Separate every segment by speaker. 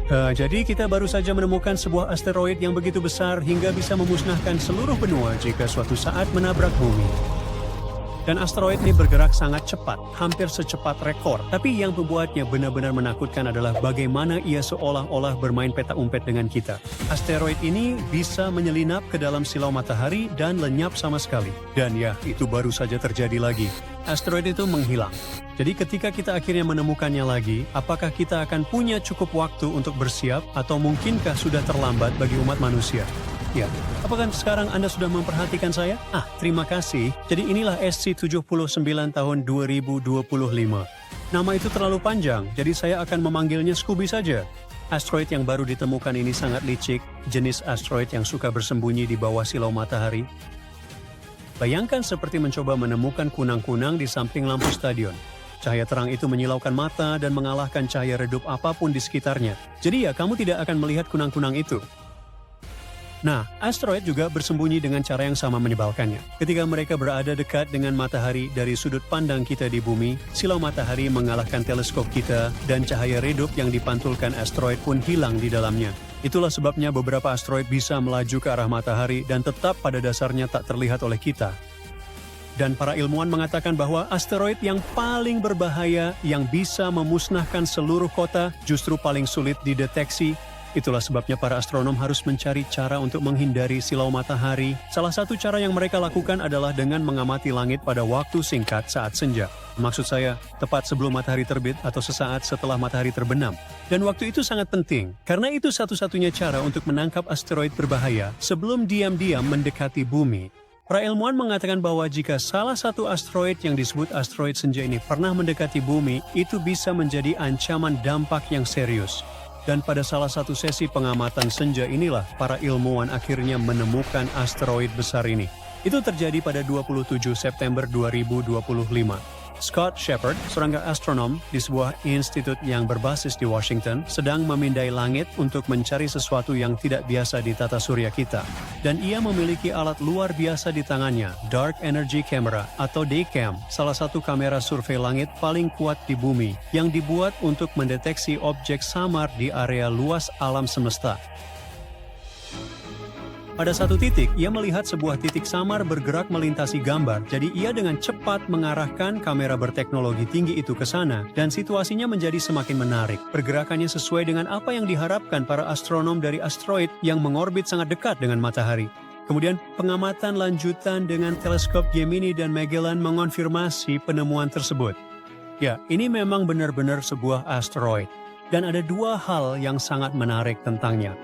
Speaker 1: Jadi kita baru saja menemukan sebuah asteroid yang begitu besar hingga bisa memusnahkan seluruh benua jika suatu saat menabrak bumi. Dan asteroid ini bergerak sangat cepat, hampir secepat rekor. Tapi yang membuatnya benar-benar menakutkan adalah bagaimana ia seolah-olah bermain peta umpet dengan kita. Asteroid ini bisa menyelinap ke dalam silau matahari dan lenyap sama sekali. Dan ya, itu baru saja terjadi lagi. Asteroid itu menghilang. Jadi ketika kita akhirnya menemukannya lagi, apakah kita akan punya cukup waktu untuk bersiap atau mungkinkah sudah terlambat bagi umat manusia? Ya, apakah sekarang Anda sudah memperhatikan saya? Terima kasih. Jadi inilah SC79 tahun 2025. Nama itu terlalu panjang, jadi saya akan memanggilnya Scooby saja. Asteroid yang baru ditemukan ini sangat licik, jenis asteroid yang suka bersembunyi di bawah silau matahari. Bayangkan seperti mencoba menemukan kunang-kunang di samping lampu stadion. Cahaya terang itu menyilaukan mata dan mengalahkan cahaya redup apapun di sekitarnya. Jadi ya, kamu tidak akan melihat kunang-kunang itu. Nah, asteroid juga bersembunyi dengan cara yang sama menyebalkannya. Ketika mereka berada dekat dengan matahari dari sudut pandang kita di bumi, silau matahari mengalahkan teleskop kita dan cahaya redup yang dipantulkan asteroid pun hilang di dalamnya. Itulah sebabnya beberapa asteroid bisa melaju ke arah matahari dan tetap pada dasarnya tak terlihat oleh kita. Dan para ilmuwan mengatakan bahwa asteroid yang paling berbahaya yang bisa memusnahkan seluruh kota justru paling sulit dideteksi. Itulah sebabnya para astronom harus mencari cara untuk menghindari silau matahari. Salah satu cara yang mereka lakukan adalah dengan mengamati langit pada waktu singkat saat senja. Maksud saya, tepat sebelum matahari terbit atau sesaat setelah matahari terbenam. Dan waktu itu sangat penting, karena itu satu-satunya cara untuk menangkap asteroid berbahaya sebelum diam-diam mendekati bumi. Para ilmuwan mengatakan bahwa jika salah satu asteroid yang disebut asteroid senja ini pernah mendekati bumi, itu bisa menjadi ancaman dampak yang serius. Dan pada salah satu sesi pengamatan senja inilah para ilmuwan akhirnya menemukan asteroid besar ini. Itu terjadi pada 27 September 2025. Scott Shepard, seorang astronom di sebuah institut yang berbasis di Washington, sedang memindai langit untuk mencari sesuatu yang tidak biasa di tata surya kita. Dan ia memiliki alat luar biasa di tangannya, Dark Energy Camera atau DECAM, salah satu kamera survei langit paling kuat di bumi, yang dibuat untuk mendeteksi objek samar di area luas alam semesta. Pada satu titik, ia melihat sebuah titik samar bergerak melintasi gambar, jadi ia dengan cepat mengarahkan kamera berteknologi tinggi itu ke sana, dan situasinya menjadi semakin menarik. Pergerakannya sesuai dengan apa yang diharapkan para astronom dari asteroid yang mengorbit sangat dekat dengan matahari. Kemudian, pengamatan lanjutan dengan teleskop Gemini dan Magellan mengonfirmasi penemuan tersebut. Ya, ini memang benar-benar sebuah asteroid, dan ada dua hal yang sangat menarik tentangnya.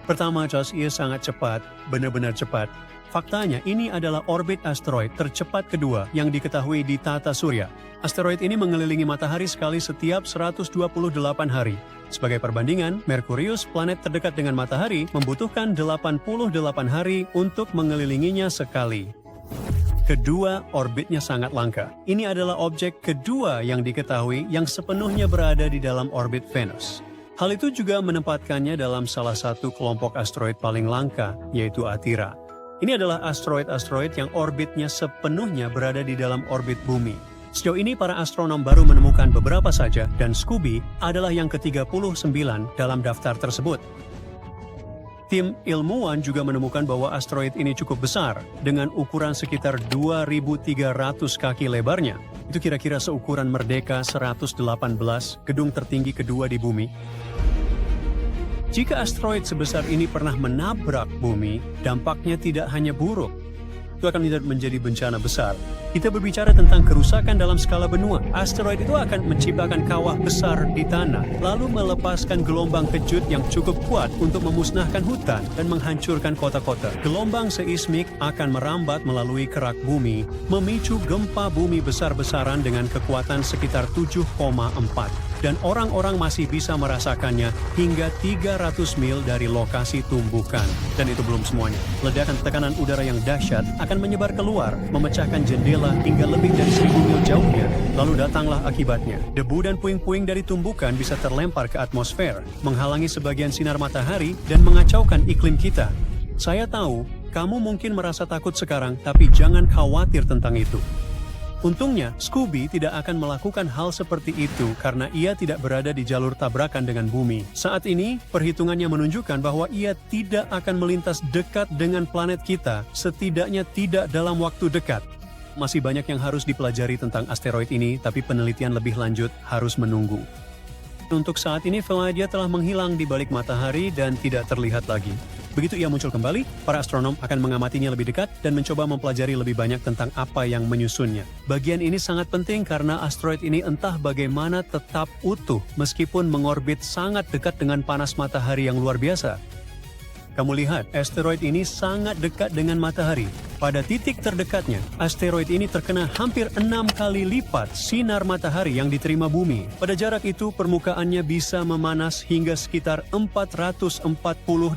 Speaker 1: Pertama, Josh, ia sangat cepat, benar-benar cepat. Faktanya, ini adalah orbit asteroid tercepat kedua yang diketahui di tata surya. Asteroid ini mengelilingi matahari sekali setiap 128 hari. Sebagai perbandingan, Merkurius, planet terdekat dengan matahari, membutuhkan 88 hari untuk mengelilinginya sekali. Kedua, orbitnya sangat langka. Ini adalah objek kedua yang diketahui yang sepenuhnya berada di dalam orbit Venus. Hal itu juga menempatkannya dalam salah satu kelompok asteroid paling langka, yaitu Atira. Ini adalah asteroid-asteroid yang orbitnya sepenuhnya berada di dalam orbit bumi. Sejauh ini para astronom baru menemukan beberapa saja, dan Scooby adalah yang ke-39 dalam daftar tersebut. Tim ilmuwan juga menemukan bahwa asteroid ini cukup besar, dengan ukuran sekitar 2.300 kaki lebarnya. Itu kira-kira seukuran Merdeka 118, gedung tertinggi kedua di bumi. Jika asteroid sebesar ini pernah menabrak bumi, dampaknya tidak hanya buruk. Itu akan menjadi bencana besar. Kita berbicara tentang kerusakan dalam skala benua. Asteroid itu akan menciptakan kawah besar di tanah, lalu melepaskan gelombang kejut yang cukup kuat untuk memusnahkan hutan dan menghancurkan kota-kota. Gelombang seismik akan merambat melalui kerak bumi, memicu gempa bumi besar-besaran dengan kekuatan sekitar 7,4. Dan orang-orang masih bisa merasakannya hingga 300 mil dari lokasi tumbukan. Dan itu belum semuanya. Ledakan tekanan udara yang dahsyat akan menyebar keluar, memecahkan jendela hingga lebih dari 1.000 mil jauhnya. Lalu datanglah akibatnya. Debu dan puing-puing dari tumbukan bisa terlempar ke atmosfer, menghalangi sebagian sinar matahari dan mengacaukan iklim kita. Saya tahu, kamu mungkin merasa takut sekarang, tapi jangan khawatir tentang itu. Untungnya, Scooby tidak akan melakukan hal seperti itu karena ia tidak berada di jalur tabrakan dengan bumi. Saat ini, perhitungannya menunjukkan bahwa ia tidak akan melintas dekat dengan planet kita, setidaknya tidak dalam waktu dekat. Masih banyak yang harus dipelajari tentang asteroid ini, tapi penelitian lebih lanjut harus menunggu. Untuk saat ini, Veladia telah menghilang di balik matahari dan tidak terlihat lagi. Begitu ia muncul kembali, para astronom akan mengamatinya lebih dekat dan mencoba mempelajari lebih banyak tentang apa yang menyusunnya. Bagian ini sangat penting karena asteroid ini entah bagaimana tetap utuh meskipun mengorbit sangat dekat dengan panas matahari yang luar biasa. Kamu lihat, asteroid ini sangat dekat dengan matahari. Pada titik terdekatnya, asteroid ini terkena hampir 6 kali lipat sinar matahari yang diterima bumi. Pada jarak itu, permukaannya bisa memanas hingga sekitar 440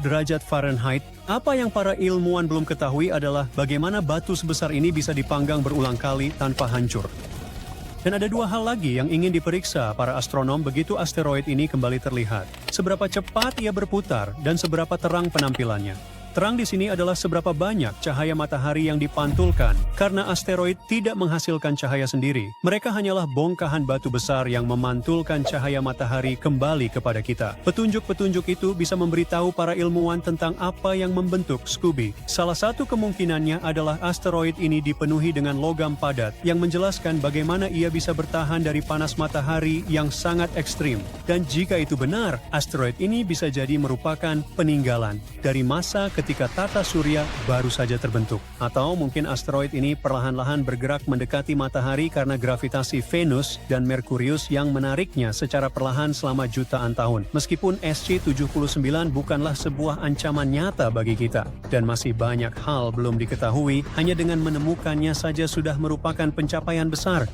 Speaker 1: derajat Fahrenheit. Apa yang para ilmuwan belum ketahui adalah bagaimana batu sebesar ini bisa dipanggang berulang kali tanpa hancur. Dan ada 2 hal lagi yang ingin diperiksa para astronom begitu asteroid ini kembali terlihat. Seberapa cepat ia berputar dan seberapa terang penampilannya. Terang di sini adalah seberapa banyak cahaya matahari yang dipantulkan. Karena asteroid tidak menghasilkan cahaya sendiri, mereka hanyalah bongkahan batu besar yang memantulkan cahaya matahari kembali kepada kita. Petunjuk-petunjuk itu bisa memberitahu para ilmuwan tentang apa yang membentuk Scooby. Salah satu kemungkinannya adalah asteroid ini dipenuhi dengan logam padat yang menjelaskan bagaimana ia bisa bertahan dari panas matahari yang sangat ekstrim. Dan jika itu benar, asteroid ini bisa jadi merupakan peninggalan dari masa ketika tata surya baru saja terbentuk. Atau mungkin asteroid ini perlahan-lahan bergerak mendekati matahari karena gravitasi Venus dan Merkurius yang menariknya secara perlahan selama jutaan tahun. Meskipun SC-79 bukanlah sebuah ancaman nyata bagi kita. Dan masih banyak hal belum diketahui, hanya dengan menemukannya saja sudah merupakan pencapaian besar.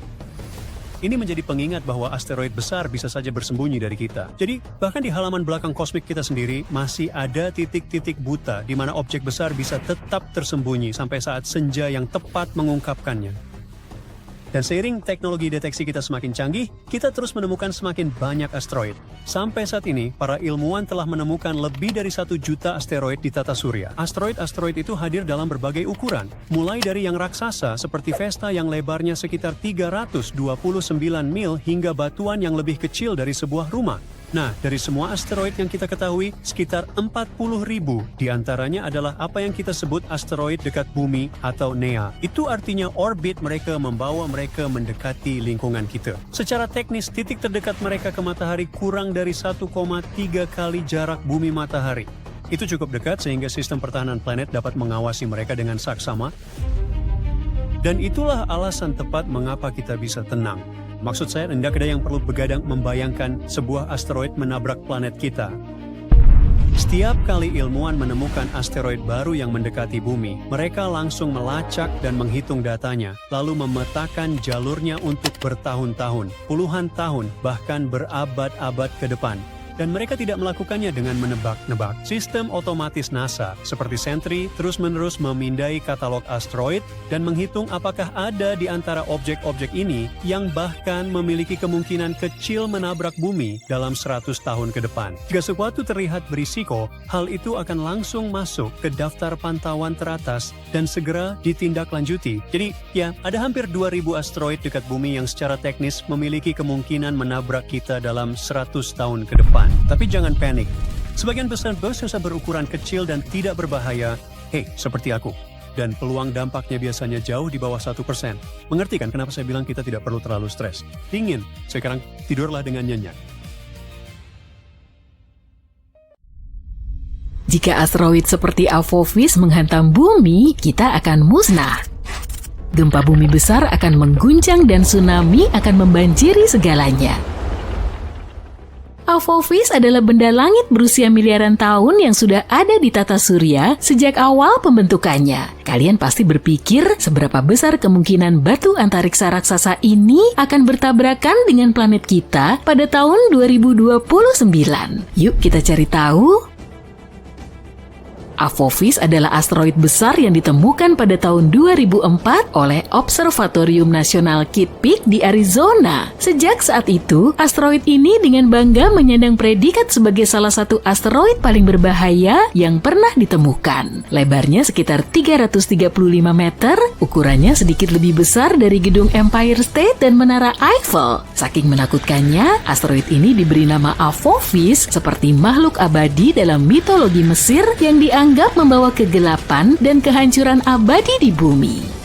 Speaker 1: Ini menjadi pengingat bahwa asteroid besar bisa saja bersembunyi dari kita. Jadi, bahkan di halaman belakang kosmik kita sendiri, masih ada titik-titik buta di mana objek besar bisa tetap tersembunyi sampai saat senja yang tepat mengungkapkannya. Dan seiring teknologi deteksi kita semakin canggih, kita terus menemukan semakin banyak asteroid. Sampai saat ini, para ilmuwan telah menemukan lebih dari 1 juta asteroid di tata surya. Asteroid-asteroid itu hadir dalam berbagai ukuran, mulai dari yang raksasa seperti Vesta yang lebarnya sekitar 329 mil hingga batuan yang lebih kecil dari sebuah rumah. Nah, dari semua asteroid yang kita ketahui, sekitar 40.000 diantaranya adalah apa yang kita sebut asteroid dekat bumi atau NEA. Itu artinya orbit mereka membawa mereka mendekati lingkungan kita. Secara teknis, titik terdekat mereka ke matahari kurang dari 1,3 kali jarak bumi matahari. Itu cukup dekat sehingga sistem pertahanan planet dapat mengawasi mereka dengan saksama. Dan itulah alasan tepat mengapa kita bisa tenang. Maksud saya, tidak ada yang perlu begadang membayangkan sebuah asteroid menabrak planet kita. Setiap kali ilmuwan menemukan asteroid baru yang mendekati bumi, mereka langsung melacak dan menghitung datanya, lalu memetakan jalurnya untuk bertahun-tahun, puluhan tahun, bahkan berabad-abad ke depan. Dan mereka tidak melakukannya dengan menebak-nebak. Sistem otomatis NASA seperti Sentry terus-menerus memindai katalog asteroid dan menghitung apakah ada di antara objek-objek ini yang bahkan memiliki kemungkinan kecil menabrak bumi dalam 100 tahun ke depan. Jika sesuatu terlihat berisiko, hal itu akan langsung masuk ke daftar pantauan teratas dan segera ditindaklanjuti. Jadi, ya, ada hampir 2.000 asteroid dekat bumi yang secara teknis memiliki kemungkinan menabrak kita dalam 100 tahun ke depan. Tapi jangan panik. Sebagian besar bus berukuran kecil dan tidak berbahaya, seperti aku. Dan peluang dampaknya biasanya jauh di bawah 1%. Mengerti kan kenapa saya bilang kita tidak perlu terlalu stres? Dingin, sekarang tidurlah dengan nyenyak.
Speaker 2: Jika asteroid seperti Apophis menghantam bumi, kita akan musnah. Gempa bumi besar akan mengguncang dan tsunami akan membanjiri segalanya. Apophis adalah benda langit berusia miliaran tahun yang sudah ada di tata surya sejak awal pembentukannya. Kalian pasti berpikir seberapa besar kemungkinan batu antariksa raksasa ini akan bertabrakan dengan planet kita pada tahun 2029. Yuk kita cari tahu. Apophis adalah asteroid besar yang ditemukan pada tahun 2004 oleh Observatorium Nasional Kitt Peak di Arizona. Sejak saat itu, asteroid ini dengan bangga menyandang predikat sebagai salah satu asteroid paling berbahaya yang pernah ditemukan. Lebarnya sekitar 335 meter, ukurannya sedikit lebih besar dari gedung Empire State dan Menara Eiffel. Saking menakutkannya, asteroid ini diberi nama Apophis seperti makhluk abadi dalam mitologi Mesir yang dianggap membawa kegelapan dan kehancuran abadi di bumi.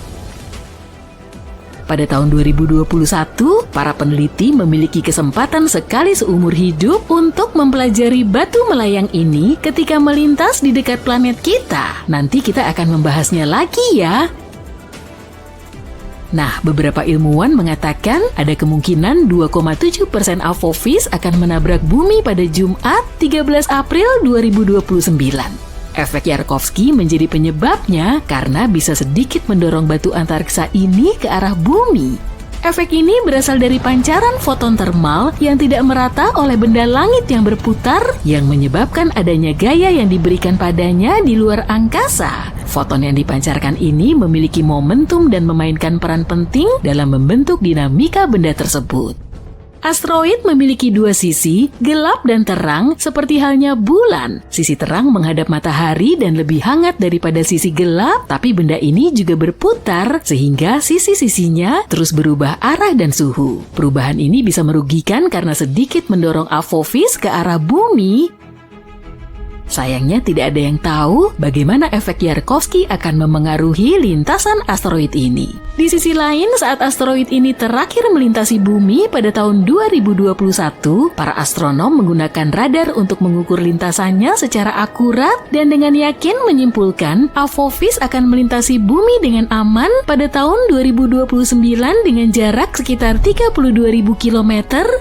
Speaker 2: Pada tahun 2021, para peneliti memiliki kesempatan sekali seumur hidup untuk mempelajari batu melayang ini ketika melintas di dekat planet kita. Nanti kita akan membahasnya lagi ya. Nah, beberapa ilmuwan mengatakan ada kemungkinan 2,7% Apophis akan menabrak bumi pada Jumat 13 April 2029. Efek Yarkovsky menjadi penyebabnya karena bisa sedikit mendorong batu antariksa ini ke arah bumi. Efek ini berasal dari pancaran foton termal yang tidak merata oleh benda langit yang berputar yang menyebabkan adanya gaya yang diberikan padanya di luar angkasa. Foton yang dipancarkan ini memiliki momentum dan memainkan peran penting dalam membentuk dinamika benda tersebut. Asteroid memiliki dua sisi, gelap dan terang, seperti halnya bulan. Sisi terang menghadap matahari dan lebih hangat daripada sisi gelap, tapi benda ini juga berputar sehingga sisi-sisinya terus berubah arah dan suhu. Perubahan ini bisa merugikan karena sedikit mendorong Apophis ke arah bumi. Sayangnya tidak ada yang tahu bagaimana efek Yarkovsky akan memengaruhi lintasan asteroid ini. Di sisi lain, saat asteroid ini terakhir melintasi bumi pada tahun 2021, para astronom menggunakan radar untuk mengukur lintasannya secara akurat dan dengan yakin menyimpulkan Apophis akan melintasi bumi dengan aman pada tahun 2029 dengan jarak sekitar 32.000 km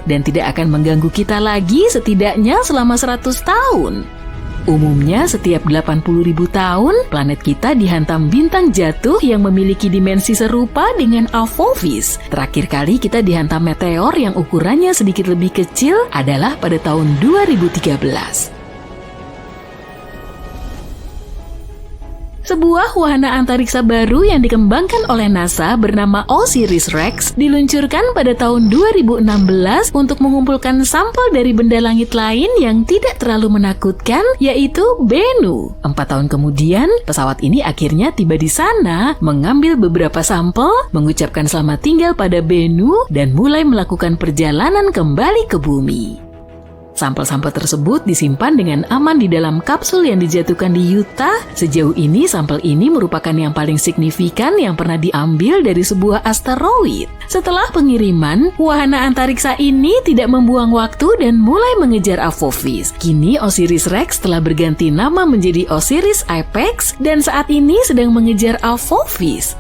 Speaker 2: dan tidak akan mengganggu kita lagi setidaknya selama 100 tahun. Umumnya, setiap 80.000 tahun, planet kita dihantam bintang jatuh yang memiliki dimensi serupa dengan Apophis. Terakhir kali kita dihantam meteor yang ukurannya sedikit lebih kecil adalah pada tahun 2013. Sebuah wahana antariksa baru yang dikembangkan oleh NASA bernama OSIRIS-REx diluncurkan pada tahun 2016 untuk mengumpulkan sampel dari benda langit lain yang tidak terlalu menakutkan, yaitu Bennu. 4 tahun kemudian, pesawat ini akhirnya tiba di sana, mengambil beberapa sampel, mengucapkan selamat tinggal pada Bennu, dan mulai melakukan perjalanan kembali ke bumi. Sampel-sampel tersebut disimpan dengan aman di dalam kapsul yang dijatuhkan di Utah. Sejauh ini, sampel ini merupakan yang paling signifikan yang pernah diambil dari sebuah asteroid. Setelah pengiriman, wahana antariksa ini tidak membuang waktu dan mulai mengejar Apophis. Kini OSIRIS-REx telah berganti nama menjadi OSIRIS-APEX dan saat ini sedang mengejar Apophis.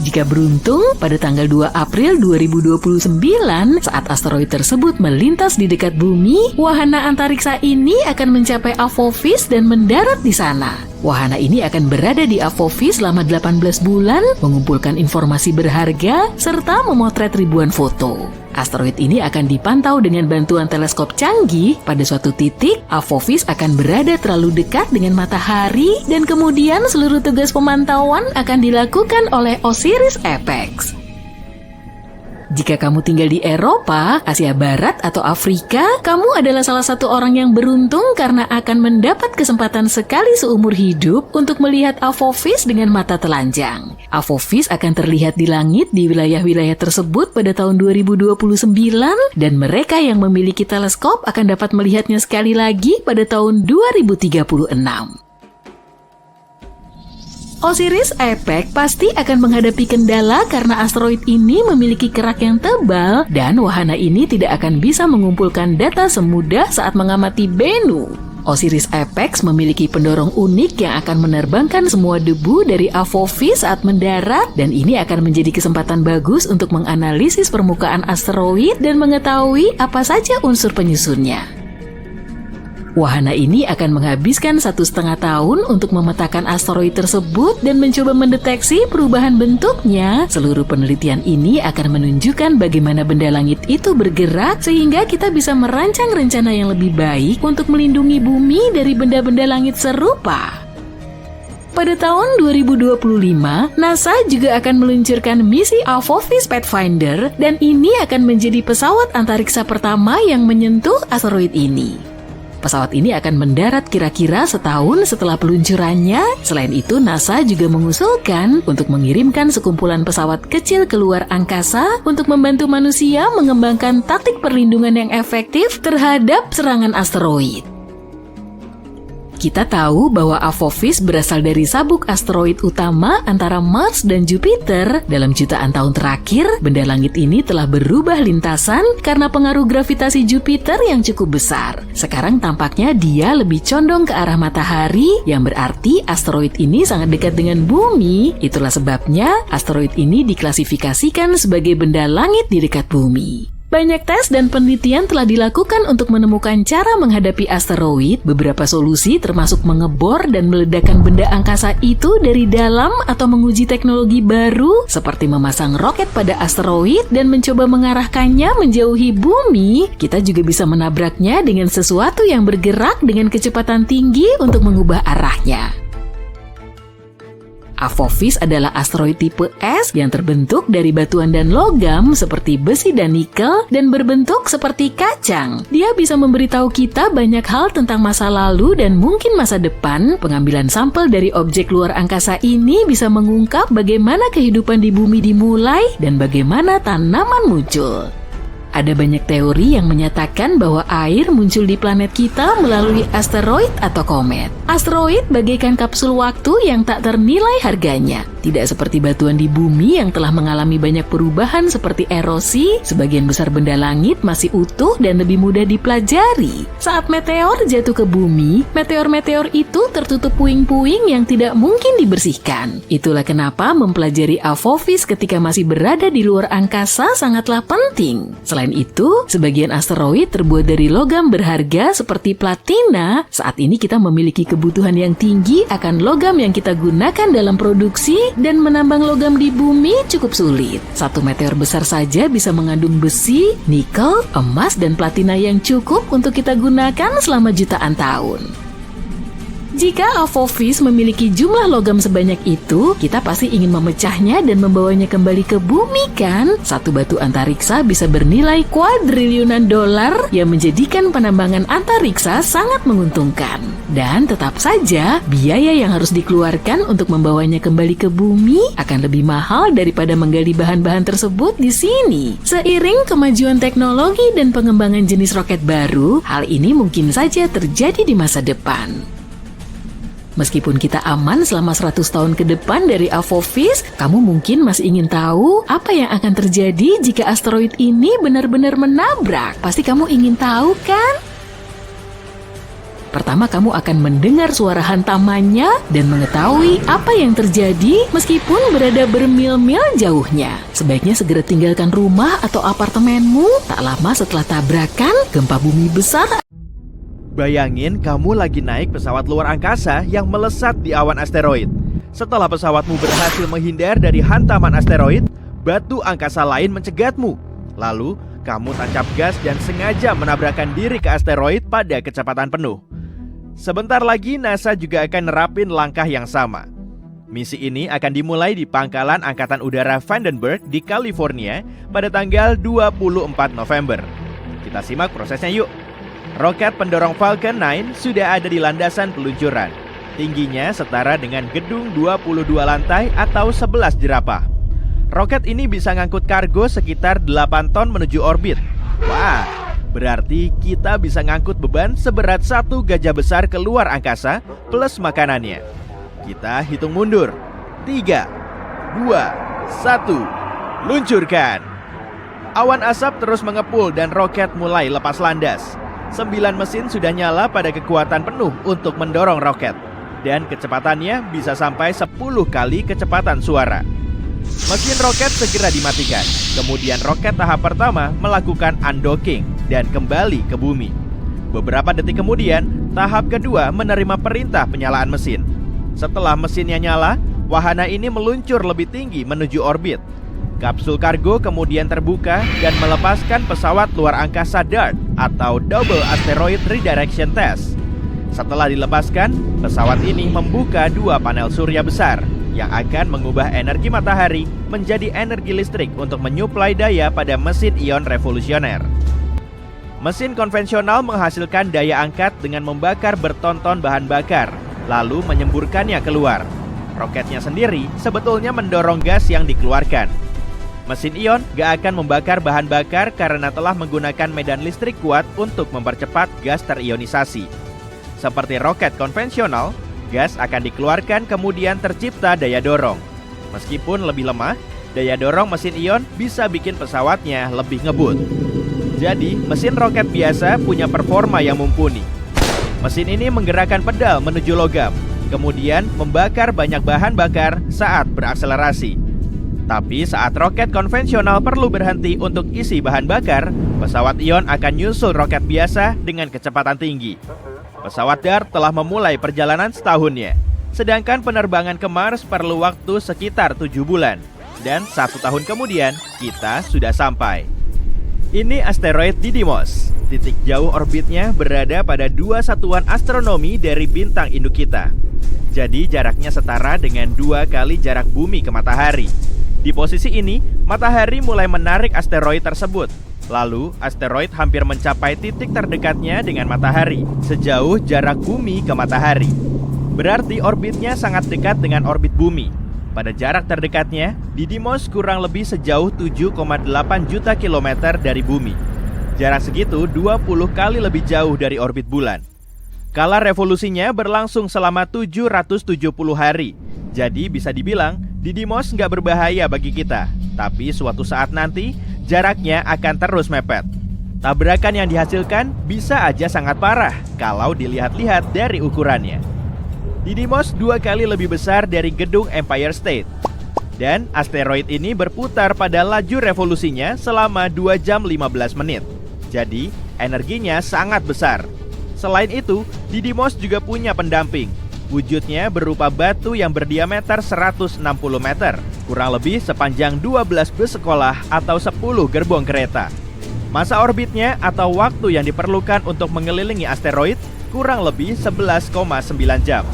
Speaker 2: Jika beruntung, pada tanggal 2 April 2029, saat asteroid tersebut melintas di dekat bumi, wahana antariksa ini akan mencapai Apophis dan mendarat di sana. Wahana ini akan berada di Apophis selama 18 bulan, mengumpulkan informasi berharga, serta memotret ribuan foto. Asteroid ini akan dipantau dengan bantuan teleskop canggih. Pada suatu titik, Apophis akan berada terlalu dekat dengan matahari dan kemudian seluruh tugas pemantauan akan dilakukan oleh OSIRIS-APEX. Jika kamu tinggal di Eropa, Asia Barat, atau Afrika, kamu adalah salah satu orang yang beruntung karena akan mendapat kesempatan sekali seumur hidup untuk melihat Apophis dengan mata telanjang. Apophis akan terlihat di langit di wilayah-wilayah tersebut pada tahun 2029 dan mereka yang memiliki teleskop akan dapat melihatnya sekali lagi pada tahun 2036. OSIRIS-APEX pasti akan menghadapi kendala karena asteroid ini memiliki kerak yang tebal dan wahana ini tidak akan bisa mengumpulkan data semudah saat mengamati Bennu. OSIRIS-APEX memiliki pendorong unik yang akan menerbangkan semua debu dari Apophis saat mendarat dan ini akan menjadi kesempatan bagus untuk menganalisis permukaan asteroid dan mengetahui apa saja unsur penyusunnya. Wahana ini akan menghabiskan 1,5 tahun untuk memetakan asteroid tersebut dan mencoba mendeteksi perubahan bentuknya. Seluruh penelitian ini akan menunjukkan bagaimana benda langit itu bergerak sehingga kita bisa merancang rencana yang lebih baik untuk melindungi bumi dari benda-benda langit serupa. Pada tahun 2025, NASA juga akan meluncurkan misi Apophis Pathfinder dan ini akan menjadi pesawat antariksa pertama yang menyentuh asteroid ini. Pesawat ini akan mendarat kira-kira setahun setelah peluncurannya. Selain itu, NASA juga mengusulkan untuk mengirimkan sekumpulan pesawat kecil ke luar angkasa untuk membantu manusia mengembangkan taktik perlindungan yang efektif terhadap serangan asteroid. Kita tahu bahwa Apophis berasal dari sabuk asteroid utama antara Mars dan Jupiter. Dalam jutaan tahun terakhir, benda langit ini telah berubah lintasan karena pengaruh gravitasi Jupiter yang cukup besar. Sekarang tampaknya dia lebih condong ke arah matahari, yang berarti asteroid ini sangat dekat dengan bumi. Itulah sebabnya asteroid ini diklasifikasikan sebagai benda langit di dekat bumi. Banyak tes dan penelitian telah dilakukan untuk menemukan cara menghadapi asteroid. Beberapa solusi termasuk mengebor dan meledakkan benda angkasa itu dari dalam atau menguji teknologi baru seperti memasang roket pada asteroid dan mencoba mengarahkannya menjauhi bumi. Kita juga bisa menabraknya dengan sesuatu yang bergerak dengan kecepatan tinggi untuk mengubah arahnya. Apophis adalah asteroid tipe S yang terbentuk dari batuan dan logam seperti besi dan nikel dan berbentuk seperti kacang. Dia bisa memberitahu kita banyak hal tentang masa lalu dan mungkin masa depan. Pengambilan sampel dari objek luar angkasa ini bisa mengungkap bagaimana kehidupan di bumi dimulai dan bagaimana tanaman muncul. Ada banyak teori yang menyatakan bahwa air muncul di planet kita melalui asteroid atau komet. Asteroid bagaikan kapsul waktu yang tak ternilai harganya. Tidak seperti batuan di bumi yang telah mengalami banyak perubahan seperti erosi, sebagian besar benda langit masih utuh dan lebih mudah dipelajari. Saat meteor jatuh ke bumi, meteor-meteor itu tertutup puing-puing yang tidak mungkin dibersihkan. Itulah kenapa mempelajari Apophis ketika masih berada di luar angkasa sangatlah penting. Selain itu, sebagian asteroid terbuat dari logam berharga seperti platina. Saat ini kita memiliki kebutuhan yang tinggi akan logam yang kita gunakan dalam produksi dan menambang logam di bumi cukup sulit. Satu meteor besar saja bisa mengandung besi, nikel, emas, dan platina yang cukup untuk kita gunakan selama jutaan tahun. Jika Apophis memiliki jumlah logam sebanyak itu, kita pasti ingin memecahnya dan membawanya kembali ke bumi kan? Satu batu antariksa bisa bernilai kuadriliunan dolar yang menjadikan penambangan antariksa sangat menguntungkan. Dan tetap saja, biaya yang harus dikeluarkan untuk membawanya kembali ke bumi akan lebih mahal daripada menggali bahan-bahan tersebut di sini. Seiring kemajuan teknologi dan pengembangan jenis roket baru, hal ini mungkin saja terjadi di masa depan. Meskipun kita aman selama 100 tahun ke depan dari Apophis, kamu mungkin masih ingin tahu apa yang akan terjadi jika asteroid ini benar-benar menabrak. Pasti kamu ingin tahu kan? Pertama, kamu akan mendengar suara hantamannya dan mengetahui apa yang terjadi meskipun berada bermil-mil jauhnya. Sebaiknya segera tinggalkan rumah atau apartemenmu. Tak lama setelah tabrakan, gempa bumi besar.
Speaker 3: Bayangin kamu lagi naik pesawat luar angkasa yang melesat di awan asteroid. Setelah pesawatmu berhasil menghindar dari hantaman asteroid, batu angkasa lain mencegatmu. Lalu, kamu tancap gas dan sengaja menabrakkan diri ke asteroid pada kecepatan penuh. Sebentar lagi NASA juga akan nerapin langkah yang sama. Misi ini akan dimulai di Pangkalan Angkatan Udara Vandenberg di California pada tanggal 24 November. Kita simak prosesnya yuk. Roket pendorong Falcon 9 sudah ada di landasan peluncuran. Tingginya setara dengan gedung 22 lantai atau 11 jerapah. Roket ini bisa ngangkut kargo sekitar 8 ton menuju orbit. Wah, berarti kita bisa ngangkut beban seberat 1 gajah besar ke luar angkasa plus makanannya. Kita hitung mundur. 3, 2, 1, luncurkan. Awan asap terus mengepul dan roket mulai lepas landas. 9 mesin sudah nyala pada kekuatan penuh untuk mendorong roket. Dan kecepatannya bisa sampai 10 kali kecepatan suara. Mesin roket segera dimatikan. Kemudian roket tahap pertama melakukan undocking dan kembali ke bumi. Beberapa detik kemudian, tahap kedua menerima perintah penyalaan mesin. Setelah mesinnya nyala, wahana ini meluncur lebih tinggi menuju orbit. Kapsul kargo kemudian terbuka dan melepaskan pesawat luar angkasa DART atau Double Asteroid Redirection Test. Setelah dilepaskan, pesawat ini membuka dua panel surya besar yang akan mengubah energi matahari menjadi energi listrik untuk menyuplai daya pada mesin ion revolusioner. Mesin konvensional menghasilkan daya angkat dengan membakar bertonton bahan bakar, lalu menyemburkannya keluar. Roketnya sendiri sebetulnya mendorong gas yang dikeluarkan. Mesin ion gak akan membakar bahan bakar karena telah menggunakan medan listrik kuat untuk mempercepat gas terionisasi. Seperti roket konvensional, gas akan dikeluarkan kemudian tercipta daya dorong. Meskipun lebih lemah, daya dorong mesin ion bisa bikin pesawatnya lebih ngebut. Jadi, mesin roket biasa punya performa yang mumpuni. Mesin ini menggerakkan pedal menuju logam, kemudian membakar banyak bahan bakar saat berakselerasi. Tapi saat roket konvensional perlu berhenti untuk isi bahan bakar, pesawat ion akan nyusul roket biasa dengan kecepatan tinggi. Pesawat DART telah memulai perjalanan setahunnya, sedangkan penerbangan ke Mars perlu waktu sekitar 7 bulan. Dan 1 tahun kemudian, kita sudah sampai. Ini asteroid Didymos. Titik jauh orbitnya berada pada 2 satuan astronomi dari bintang induk kita. Jadi jaraknya setara dengan 2 kali jarak bumi ke matahari. Di posisi ini, matahari mulai menarik asteroid tersebut. Lalu, asteroid hampir mencapai titik terdekatnya dengan matahari, sejauh jarak bumi ke matahari. Berarti orbitnya sangat dekat dengan orbit bumi. Pada jarak terdekatnya, Didymos kurang lebih sejauh 7,8 juta kilometer dari bumi. Jarak segitu 20 kali lebih jauh dari orbit bulan. Kala revolusinya berlangsung selama 770 hari. Jadi bisa dibilang, Didymos nggak berbahaya bagi kita. Tapi suatu saat nanti, jaraknya akan terus mepet. Tabrakan yang dihasilkan bisa aja sangat parah kalau dilihat-lihat dari ukurannya. Didymos 2 kali lebih besar dari gedung Empire State. Dan asteroid ini berputar pada laju revolusinya selama 2 jam 15 menit. Jadi, energinya sangat besar. Selain itu, Didymos juga punya pendamping. Wujudnya berupa batu yang berdiameter 160 meter, kurang lebih sepanjang 12 bus sekolah atau 10 gerbong kereta. Masa orbitnya atau waktu yang diperlukan untuk mengelilingi asteroid kurang lebih 11,9 jam.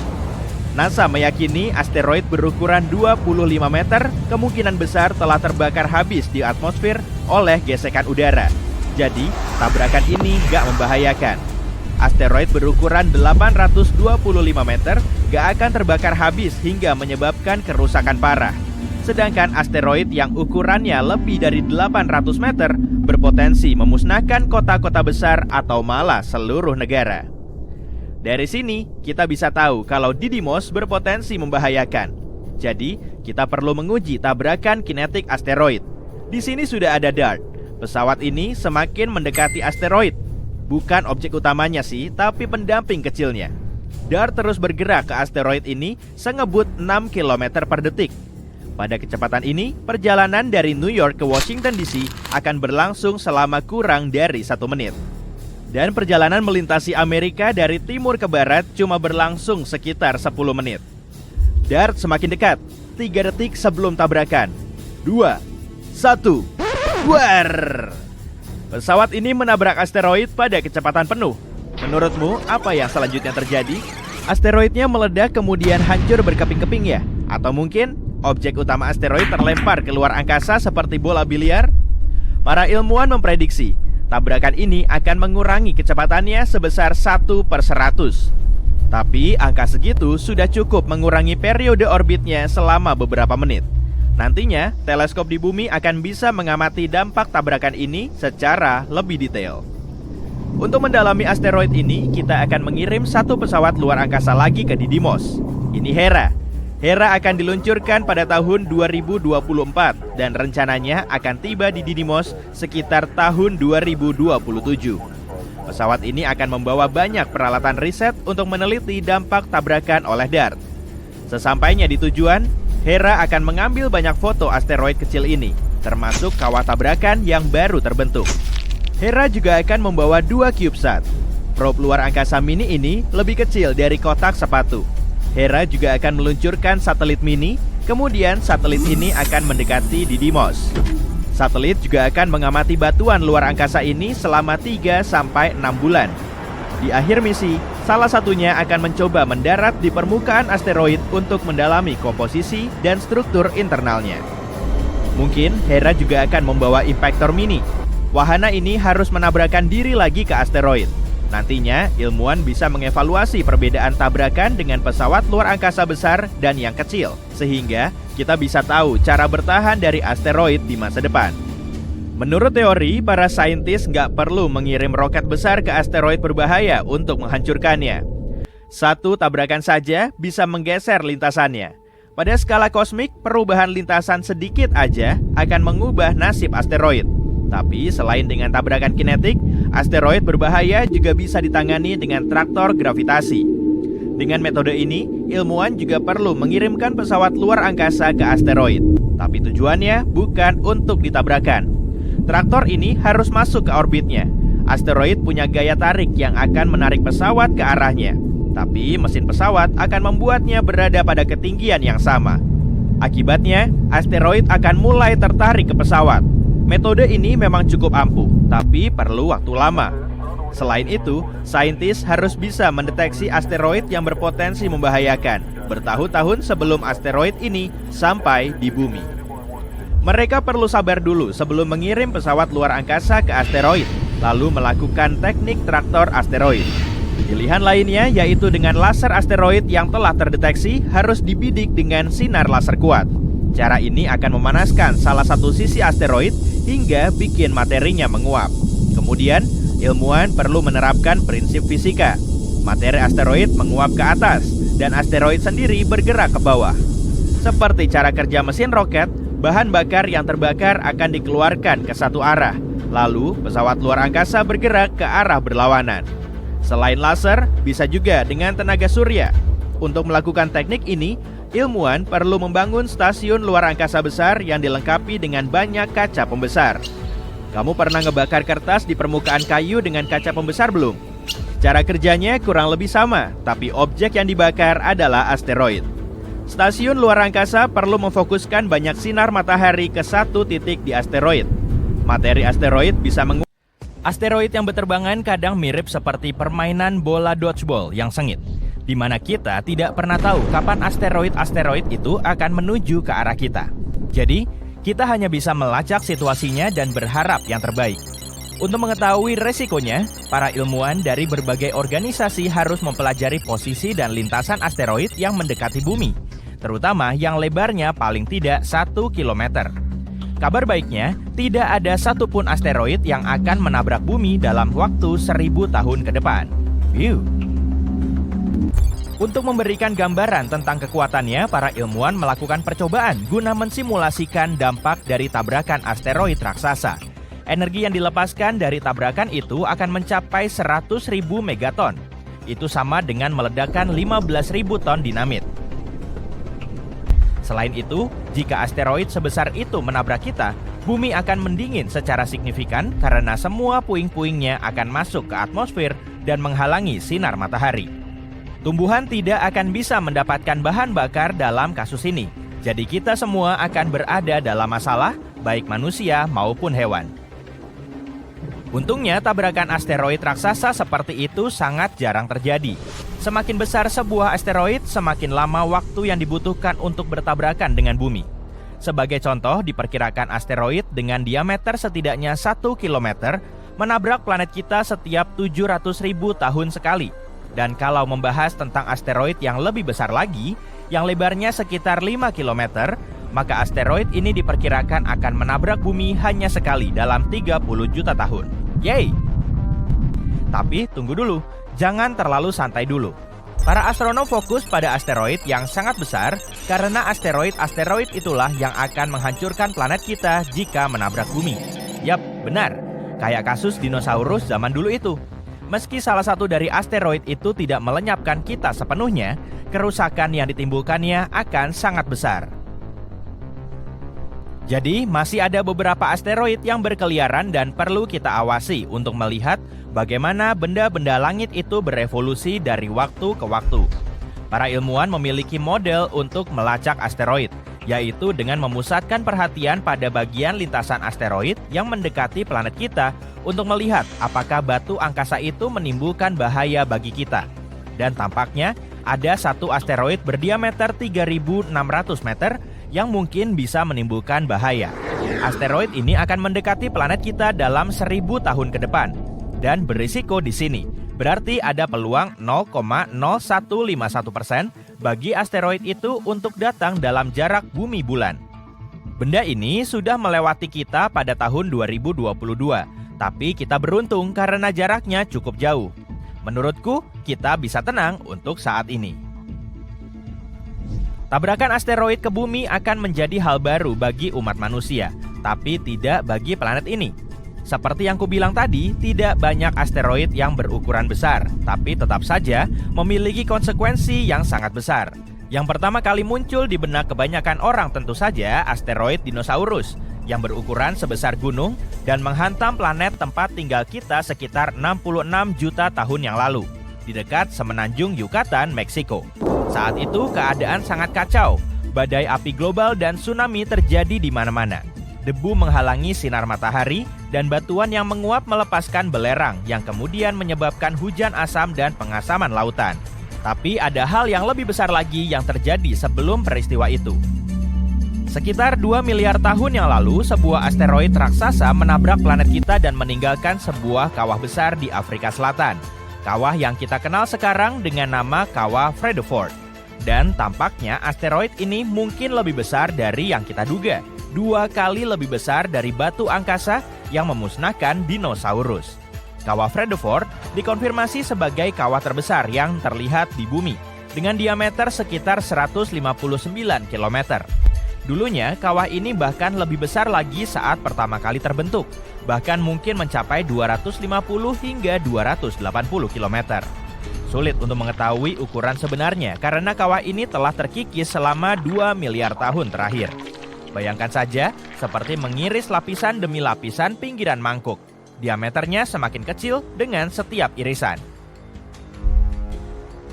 Speaker 3: NASA meyakini asteroid berukuran 25 meter kemungkinan besar telah terbakar habis di atmosfer oleh gesekan udara. Jadi, tabrakan ini gak membahayakan. Asteroid berukuran 825 meter gak akan terbakar habis hingga menyebabkan kerusakan parah. Sedangkan asteroid yang ukurannya lebih dari 800 meter berpotensi memusnahkan kota-kota besar atau malah seluruh negara. Dari sini, kita bisa tahu kalau Didymos berpotensi membahayakan. Jadi, kita perlu menguji tabrakan kinetik asteroid. Di sini sudah ada DART. Pesawat ini semakin mendekati asteroid. Bukan objek utamanya sih, tapi pendamping kecilnya. DART terus bergerak ke asteroid ini sengebut 6 km per detik. Pada kecepatan ini, perjalanan dari New York ke Washington DC akan berlangsung selama kurang dari 1 menit. Dan perjalanan melintasi Amerika dari timur ke barat cuma berlangsung sekitar 10 menit. DART semakin dekat, 3 detik sebelum tabrakan. 2, 1, buar! Pesawat ini menabrak asteroid pada kecepatan penuh. Menurutmu, apa yang selanjutnya terjadi? Asteroidnya meledak kemudian hancur berkeping-keping ya? Atau mungkin objek utama asteroid terlempar keluar angkasa seperti bola biliar? Para ilmuwan memprediksi tabrakan ini akan mengurangi kecepatannya sebesar 1/100. Tapi angka segitu sudah cukup mengurangi periode orbitnya selama beberapa menit. Nantinya, teleskop di bumi akan bisa mengamati dampak tabrakan ini secara lebih detail. Untuk mendalami asteroid ini, kita akan mengirim 1 pesawat luar angkasa lagi ke Didymos. Ini Hera. Hera akan diluncurkan pada tahun 2024 dan rencananya akan tiba di Didymos sekitar tahun 2027. Pesawat ini akan membawa banyak peralatan riset untuk meneliti dampak tabrakan oleh DART. Sesampainya di tujuan, Hera akan mengambil banyak foto asteroid kecil ini, termasuk kawah tabrakan yang baru terbentuk. Hera juga akan membawa 2 CubeSat. Probe luar angkasa mini ini lebih kecil dari kotak sepatu. Hera juga akan meluncurkan satelit mini, kemudian satelit ini akan mendekati Didymos. Satelit juga akan mengamati batuan luar angkasa ini selama 3-6 bulan. Di akhir misi, salah satunya akan mencoba mendarat di permukaan asteroid untuk mendalami komposisi dan struktur internalnya. Mungkin Hera juga akan membawa impactor mini. Wahana ini harus menabrakan diri lagi ke asteroid. Nantinya, ilmuwan bisa mengevaluasi perbedaan tabrakan dengan pesawat luar angkasa besar dan yang kecil, sehingga kita bisa tahu cara bertahan dari asteroid di masa depan. Menurut teori, para saintis nggak perlu mengirim roket besar ke asteroid berbahaya untuk menghancurkannya. Satu tabrakan saja bisa menggeser lintasannya. Pada skala kosmik, perubahan lintasan sedikit aja akan mengubah nasib asteroid. Tapi selain dengan tabrakan kinetik, asteroid berbahaya juga bisa ditangani dengan traktor gravitasi. Dengan metode ini, ilmuwan juga perlu mengirimkan pesawat luar angkasa ke asteroid. Tapi tujuannya bukan untuk ditabrakan. Traktor ini harus masuk ke orbitnya. Asteroid punya gaya tarik yang akan menarik pesawat ke arahnya. Tapi mesin pesawat akan membuatnya berada pada ketinggian yang sama. Akibatnya, asteroid akan mulai tertarik ke pesawat. Metode ini memang cukup ampuh, tapi perlu waktu lama. Selain itu, saintis harus bisa mendeteksi asteroid yang berpotensi membahayakan bertahun-tahun sebelum asteroid ini sampai di bumi. Mereka perlu sabar dulu sebelum mengirim pesawat luar angkasa ke asteroid, lalu melakukan teknik traktor asteroid. Pilihan lainnya yaitu dengan laser asteroid yang telah terdeteksi harus dibidik dengan sinar laser kuat. Cara ini akan memanaskan salah satu sisi asteroid hingga bikin materinya menguap. Kemudian, ilmuwan perlu menerapkan prinsip fisika. Materi asteroid menguap ke atas dan asteroid sendiri bergerak ke bawah. Seperti cara kerja mesin roket, bahan bakar yang terbakar akan dikeluarkan ke satu arah. Lalu, pesawat luar angkasa bergerak ke arah berlawanan. Selain laser, bisa juga dengan tenaga surya. Untuk melakukan teknik ini, ilmuwan perlu membangun stasiun luar angkasa besar yang dilengkapi dengan banyak kaca pembesar. Kamu pernah ngebakar kertas di permukaan kayu dengan kaca pembesar belum? Cara kerjanya kurang lebih sama, tapi objek yang dibakar adalah asteroid. Stasiun luar angkasa perlu memfokuskan banyak sinar matahari ke satu titik di asteroid. Materi asteroid bisa mengubah. Asteroid yang berterbangan kadang mirip seperti permainan bola dodgeball yang sengit, di mana kita tidak pernah tahu kapan asteroid-asteroid itu akan menuju ke arah kita. Jadi, kita hanya bisa melacak situasinya dan berharap yang terbaik. Untuk mengetahui resikonya, para ilmuwan dari berbagai organisasi harus mempelajari posisi dan lintasan asteroid yang mendekati bumi, terutama yang lebarnya paling tidak 1 km. Kabar baiknya, tidak ada satupun asteroid yang akan menabrak bumi dalam waktu 1000 tahun ke depan. Untuk memberikan gambaran tentang kekuatannya, para ilmuwan melakukan percobaan guna mensimulasikan dampak dari tabrakan asteroid raksasa. Energi yang dilepaskan dari tabrakan itu akan mencapai 100.000 megaton. Itu sama dengan meledakkan 15.000 ton dinamit. Selain itu, jika asteroid sebesar itu menabrak kita, bumi akan mendingin secara signifikan karena semua puing-puingnya akan masuk ke atmosfer dan menghalangi sinar matahari. Tumbuhan tidak akan bisa mendapatkan bahan bakar dalam kasus ini. Jadi kita semua akan berada dalam masalah, baik manusia maupun hewan. Untungnya tabrakan asteroid raksasa seperti itu sangat jarang terjadi. Semakin besar sebuah asteroid, semakin lama waktu yang dibutuhkan untuk bertabrakan dengan bumi. Sebagai contoh, diperkirakan asteroid dengan diameter setidaknya 1 km menabrak planet kita setiap 700.000 tahun sekali. Dan kalau membahas tentang asteroid yang lebih besar lagi, yang lebarnya sekitar 5 km, maka asteroid ini diperkirakan akan menabrak bumi hanya sekali dalam 30 juta tahun. Yeay! Tapi tunggu dulu, jangan terlalu santai dulu. Para astronom fokus pada asteroid yang sangat besar karena asteroid-asteroid itulah yang akan menghancurkan planet kita jika menabrak bumi. Yap, benar. Kayak kasus dinosaurus zaman dulu itu. Meski salah satu dari asteroid itu tidak melenyapkan kita sepenuhnya, kerusakan yang ditimbulkannya akan sangat besar.
Speaker 4: Jadi, masih ada beberapa asteroid yang berkeliaran dan perlu kita awasi untuk melihat bagaimana benda-benda langit itu berevolusi dari waktu ke waktu. Para ilmuwan memiliki model untuk melacak asteroid, yaitu dengan memusatkan perhatian pada bagian lintasan asteroid yang mendekati planet kita untuk melihat apakah batu angkasa itu menimbulkan bahaya bagi kita. Dan tampaknya ada satu asteroid berdiameter 3.600 meter yang mungkin bisa menimbulkan bahaya. Asteroid ini akan mendekati planet kita dalam 1.000 tahun ke depan dan berisiko di sini. Berarti ada peluang 0,0151% bagi asteroid itu untuk datang dalam jarak bumi bulan. Benda ini sudah melewati kita pada tahun 2022, tapi kita beruntung karena jaraknya cukup jauh. Menurutku, kita bisa tenang untuk saat ini. Tabrakan asteroid ke bumi akan menjadi hal baru bagi umat manusia, tapi tidak bagi planet ini. Seperti yang kubilang tadi, tidak banyak asteroid yang berukuran besar, tapi tetap saja memiliki konsekuensi yang sangat besar. Yang pertama kali muncul di benak kebanyakan orang tentu saja asteroid dinosaurus, yang berukuran sebesar gunung dan menghantam planet tempat tinggal kita sekitar 66 juta tahun yang lalu, di dekat semenanjung Yucatan, Meksiko. Saat itu keadaan sangat kacau, badai api global dan tsunami terjadi di mana-mana. Debu menghalangi sinar matahari dan batuan yang menguap melepaskan belerang yang kemudian menyebabkan hujan asam dan pengasaman lautan. Tapi ada hal yang lebih besar lagi yang terjadi sebelum peristiwa itu. Sekitar 2 miliar tahun yang lalu, sebuah asteroid raksasa menabrak planet kita dan meninggalkan sebuah kawah besar di Afrika Selatan. Kawah yang kita kenal sekarang dengan nama Kawah Fredeford. Dan tampaknya asteroid ini mungkin lebih besar dari yang kita duga. 2 kali lebih besar dari batu angkasa yang memusnahkan dinosaurus. Kawah Fredeford dikonfirmasi sebagai kawah terbesar yang terlihat di bumi, dengan diameter sekitar 159 km. Dulunya, kawah ini bahkan lebih besar lagi saat pertama kali terbentuk, bahkan mungkin mencapai 250 hingga 280 km. Sulit untuk mengetahui ukuran sebenarnya karena kawah ini telah terkikis selama 2 miliar tahun terakhir. Bayangkan saja, seperti mengiris lapisan demi lapisan pinggiran mangkuk. Diameternya semakin kecil dengan setiap irisan.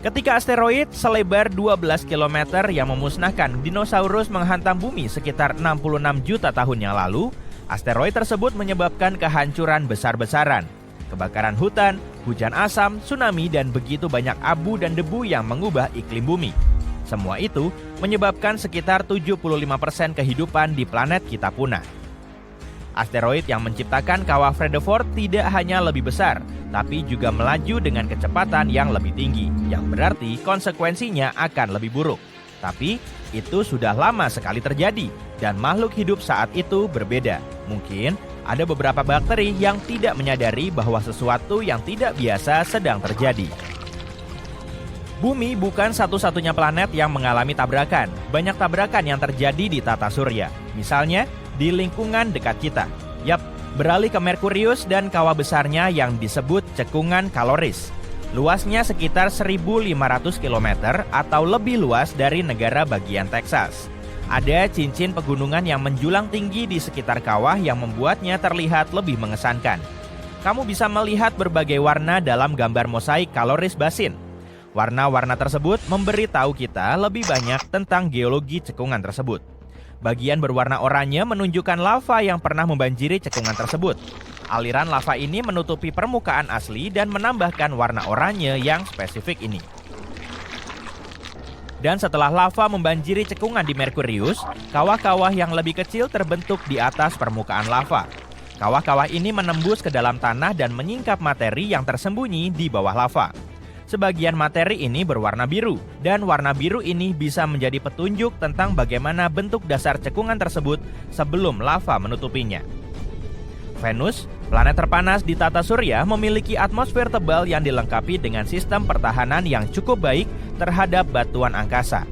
Speaker 4: Ketika asteroid selebar 12 km yang memusnahkan dinosaurus menghantam bumi sekitar 66 juta tahun yang lalu, asteroid tersebut menyebabkan kehancuran besar-besaran, kebakaran hutan, hujan asam, tsunami, dan begitu banyak abu dan debu yang mengubah iklim bumi. Semua itu menyebabkan sekitar 75% kehidupan di planet kita punah. Asteroid yang menciptakan kawah Fredeford tidak hanya lebih besar, tapi juga melaju dengan kecepatan yang lebih tinggi, yang berarti konsekuensinya akan lebih buruk. Tapi itu sudah lama sekali terjadi, dan makhluk hidup saat itu berbeda. Mungkin ada beberapa bakteri yang tidak menyadari bahwa sesuatu yang tidak biasa sedang terjadi. Bumi bukan satu-satunya planet yang mengalami tabrakan. Banyak tabrakan yang terjadi di tata surya. Misalnya, di lingkungan dekat kita. Yap, beralih ke Merkurius dan kawah besarnya yang disebut cekungan Kaloris. Luasnya sekitar 1.500 km atau lebih luas dari negara bagian Texas. Ada cincin pegunungan yang menjulang tinggi di sekitar kawah yang membuatnya terlihat lebih mengesankan. Kamu bisa melihat berbagai warna dalam gambar mosaik Kaloris Basin. Warna-warna tersebut memberitahu kita lebih banyak tentang geologi cekungan tersebut. Bagian berwarna oranye menunjukkan lava yang pernah membanjiri cekungan tersebut. Aliran lava ini menutupi permukaan asli dan menambahkan warna oranye yang spesifik ini. Dan setelah lava membanjiri cekungan di Merkurius, kawah-kawah yang lebih kecil terbentuk di atas permukaan lava. Kawah-kawah ini menembus ke dalam tanah dan menyingkap materi yang tersembunyi di bawah lava. Sebagian materi ini berwarna biru, dan warna biru ini bisa menjadi petunjuk tentang bagaimana bentuk dasar cekungan tersebut sebelum lava menutupinya. Venus, planet terpanas di tata surya, memiliki atmosfer tebal yang dilengkapi dengan sistem pertahanan yang cukup baik terhadap batuan angkasa.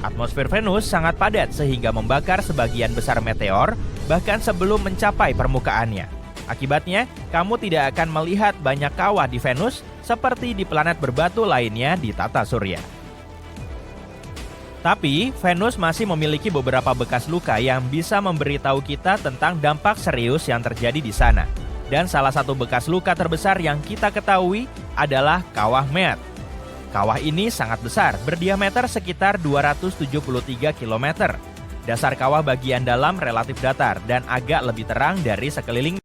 Speaker 4: Atmosfer Venus sangat padat sehingga membakar sebagian besar meteor, bahkan sebelum mencapai permukaannya. Akibatnya, kamu tidak akan melihat banyak kawah di Venus seperti di planet berbatu lainnya di tata surya. Tapi, Venus masih memiliki beberapa bekas luka yang bisa memberitahu kita tentang dampak serius yang terjadi di sana. Dan salah satu bekas luka terbesar yang kita ketahui adalah Kawah Mead. Kawah ini sangat besar, berdiameter sekitar 273 km. Dasar kawah bagian dalam relatif datar dan agak lebih terang dari sekeliling.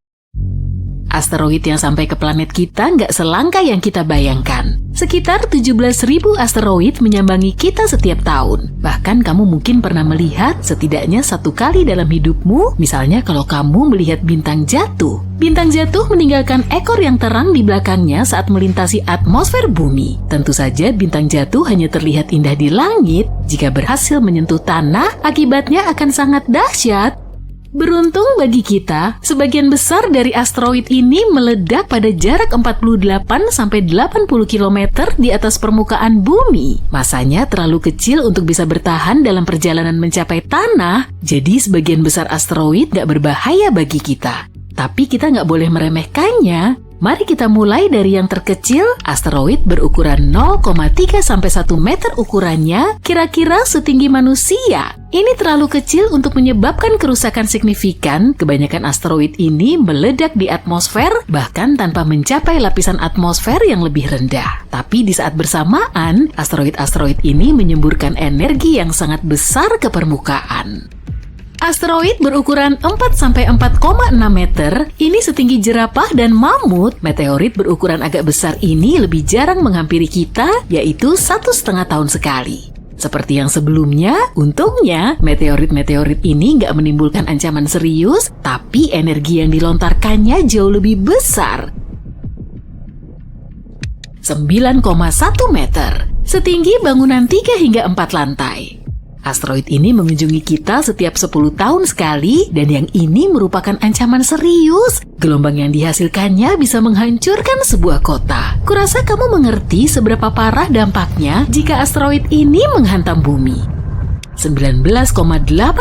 Speaker 2: Asteroid yang sampai ke planet kita nggak selangka yang kita bayangkan. Sekitar 17.000 asteroid menyambangi kita setiap tahun. Bahkan kamu mungkin pernah melihat setidaknya satu kali dalam hidupmu, misalnya kalau kamu melihat bintang jatuh. Bintang jatuh meninggalkan ekor yang terang di belakangnya saat melintasi atmosfer bumi. Tentu saja bintang jatuh hanya terlihat indah di langit. Jika berhasil menyentuh tanah, akibatnya akan sangat dahsyat. Beruntung bagi kita, sebagian besar dari asteroid ini meledak pada jarak 48-80 km di atas permukaan bumi. Masanya terlalu kecil untuk bisa bertahan dalam perjalanan mencapai tanah, jadi sebagian besar asteroid nggak berbahaya bagi kita. Tapi kita nggak boleh meremehkannya. Mari kita mulai dari yang terkecil, asteroid berukuran 0,3 sampai 1 meter ukurannya, kira-kira setinggi manusia. Ini terlalu kecil untuk menyebabkan kerusakan signifikan. Kebanyakan asteroid ini meledak di atmosfer, bahkan tanpa mencapai lapisan atmosfer yang lebih rendah. Tapi di saat bersamaan, asteroid-asteroid ini menyemburkan energi yang sangat besar ke permukaan. Asteroid berukuran 4-4,6 meter, ini setinggi jerapah dan mamut. Meteorit berukuran agak besar ini lebih jarang menghampiri kita, yaitu 1,5 tahun sekali. Seperti yang sebelumnya, untungnya meteorit-meteorit ini nggak menimbulkan ancaman serius, tapi energi yang dilontarkannya jauh lebih besar. 9,1 meter, setinggi bangunan 3 hingga 4 lantai. Asteroid ini mengunjungi kita setiap 10 tahun sekali, dan yang ini merupakan ancaman serius. Gelombang yang dihasilkannya bisa menghancurkan sebuah kota. Kurasa kamu mengerti seberapa parah dampaknya jika asteroid ini menghantam bumi. 19,8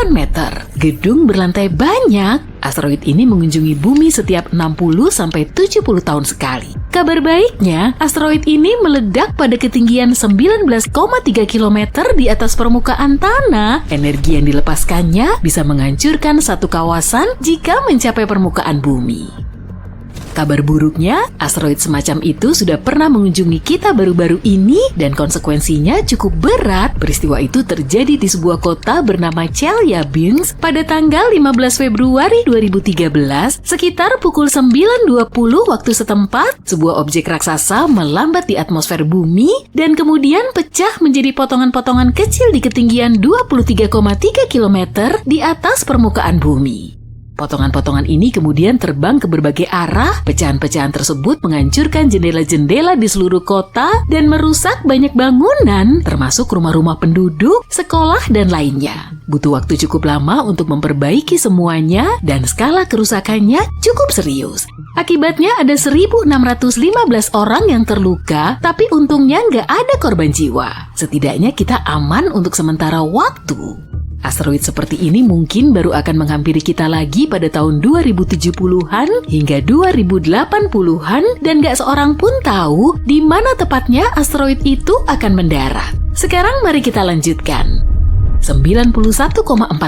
Speaker 2: meter, gedung berlantai banyak. Asteroid ini mengunjungi bumi setiap 60-70 tahun sekali. Kabar baiknya, asteroid ini meledak pada ketinggian 19,3 km di atas permukaan tanah. Energi yang dilepaskannya bisa menghancurkan satu kawasan jika mencapai permukaan bumi. Kabar buruknya, asteroid semacam itu sudah pernah mengunjungi kita baru-baru ini dan konsekuensinya cukup berat. Peristiwa itu terjadi di sebuah kota bernama Chelyabinsk pada tanggal 15 Februari 2013, sekitar pukul 9.20 waktu setempat. Sebuah objek raksasa melambat di atmosfer bumi dan kemudian pecah menjadi potongan-potongan kecil di ketinggian 23,3 km di atas permukaan bumi. Potongan-potongan ini kemudian terbang ke berbagai arah. Pecahan-pecahan tersebut menghancurkan jendela-jendela di seluruh kota dan merusak banyak bangunan, termasuk rumah-rumah penduduk, sekolah, dan lainnya. Butuh waktu cukup lama untuk memperbaiki semuanya dan skala kerusakannya cukup serius. Akibatnya ada 1.615 orang yang terluka, tapi untungnya nggak ada korban jiwa. Setidaknya kita aman untuk sementara waktu. Asteroid seperti ini mungkin baru akan menghampiri kita lagi pada tahun 2070-an hingga 2080-an dan gak seorang pun tahu di mana tepatnya asteroid itu akan mendarat. Sekarang mari kita lanjutkan. 91,4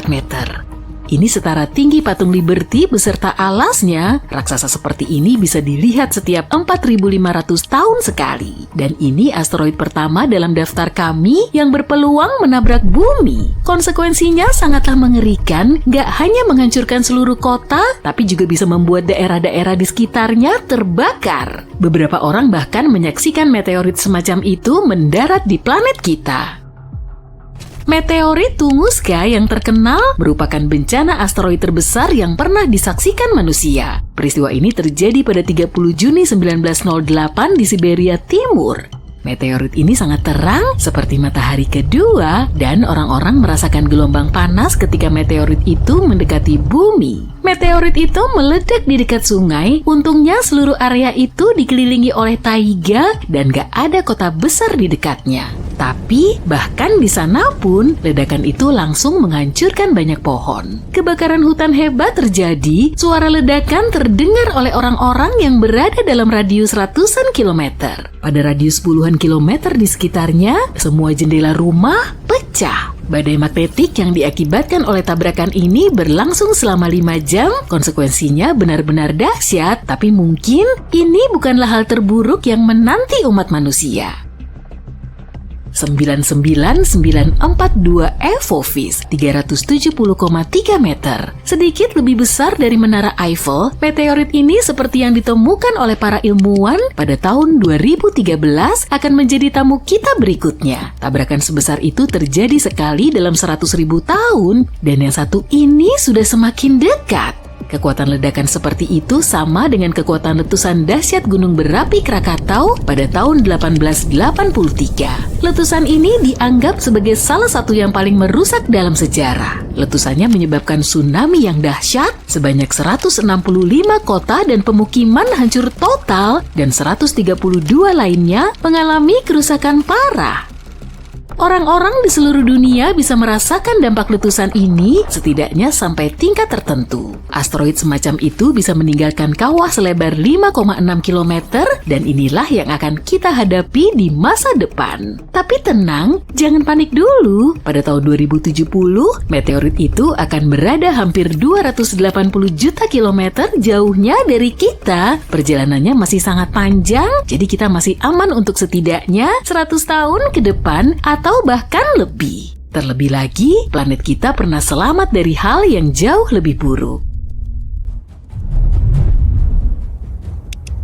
Speaker 2: meter. Ini setara tinggi patung Liberty beserta alasnya. Raksasa seperti ini bisa dilihat setiap 4.500 tahun sekali. Dan ini asteroid pertama dalam daftar kami yang berpeluang menabrak bumi. Konsekuensinya sangatlah mengerikan, gak hanya menghancurkan seluruh kota, tapi juga bisa membuat daerah-daerah di sekitarnya terbakar. Beberapa orang bahkan menyaksikan meteorit semacam itu mendarat di planet kita. Meteorit Tunguska yang terkenal merupakan bencana asteroid terbesar yang pernah disaksikan manusia. Peristiwa ini terjadi pada 30 Juni 1908 di Siberia Timur. Meteorit ini sangat terang seperti matahari kedua dan orang-orang merasakan gelombang panas ketika meteorit itu mendekati bumi. Meteorit itu meledak di dekat sungai, untungnya seluruh area itu dikelilingi oleh taiga dan gak ada kota besar di dekatnya. Tapi bahkan di sana pun ledakan itu langsung menghancurkan banyak pohon. Kebakaran hutan hebat terjadi, suara ledakan terdengar oleh orang-orang yang berada dalam radius ratusan kilometer. Pada radius puluhan kilometer di sekitarnya, semua jendela rumah pecah. Badai magnetik yang diakibatkan oleh tabrakan ini berlangsung selama 5 jam. Konsekuensinya benar-benar dahsyat, tapi mungkin ini bukanlah hal terburuk yang menanti umat manusia. 99942 Evovis 370,3 meter. Sedikit lebih besar dari Menara Eiffel, meteorit ini seperti yang ditemukan oleh para ilmuwan pada tahun 2013 akan menjadi tamu kita berikutnya. Tabrakan sebesar itu terjadi sekali dalam 100.000 tahun, dan yang satu ini sudah semakin dekat. Kekuatan ledakan seperti itu sama dengan kekuatan letusan dahsyat Gunung Berapi Krakatau pada tahun 1883. Letusan ini dianggap sebagai salah satu yang paling merusak dalam sejarah. Letusannya menyebabkan tsunami yang dahsyat, sebanyak 165 kota dan pemukiman hancur total, dan 132 lainnya mengalami kerusakan parah. Orang-orang di seluruh dunia bisa merasakan dampak letusan ini setidaknya sampai tingkat tertentu. Asteroid semacam itu bisa meninggalkan kawah selebar 5,6 km dan inilah yang akan kita hadapi di masa depan. Tapi tenang, jangan panik dulu. Pada tahun 2070, meteorit itu akan berada hampir 280 juta kilometer jauhnya dari kita. Perjalanannya masih sangat panjang, jadi kita masih aman untuk setidaknya 100 tahun ke depan atau bahkan lebih. Terlebih lagi, planet kita pernah selamat dari hal yang jauh lebih buruk.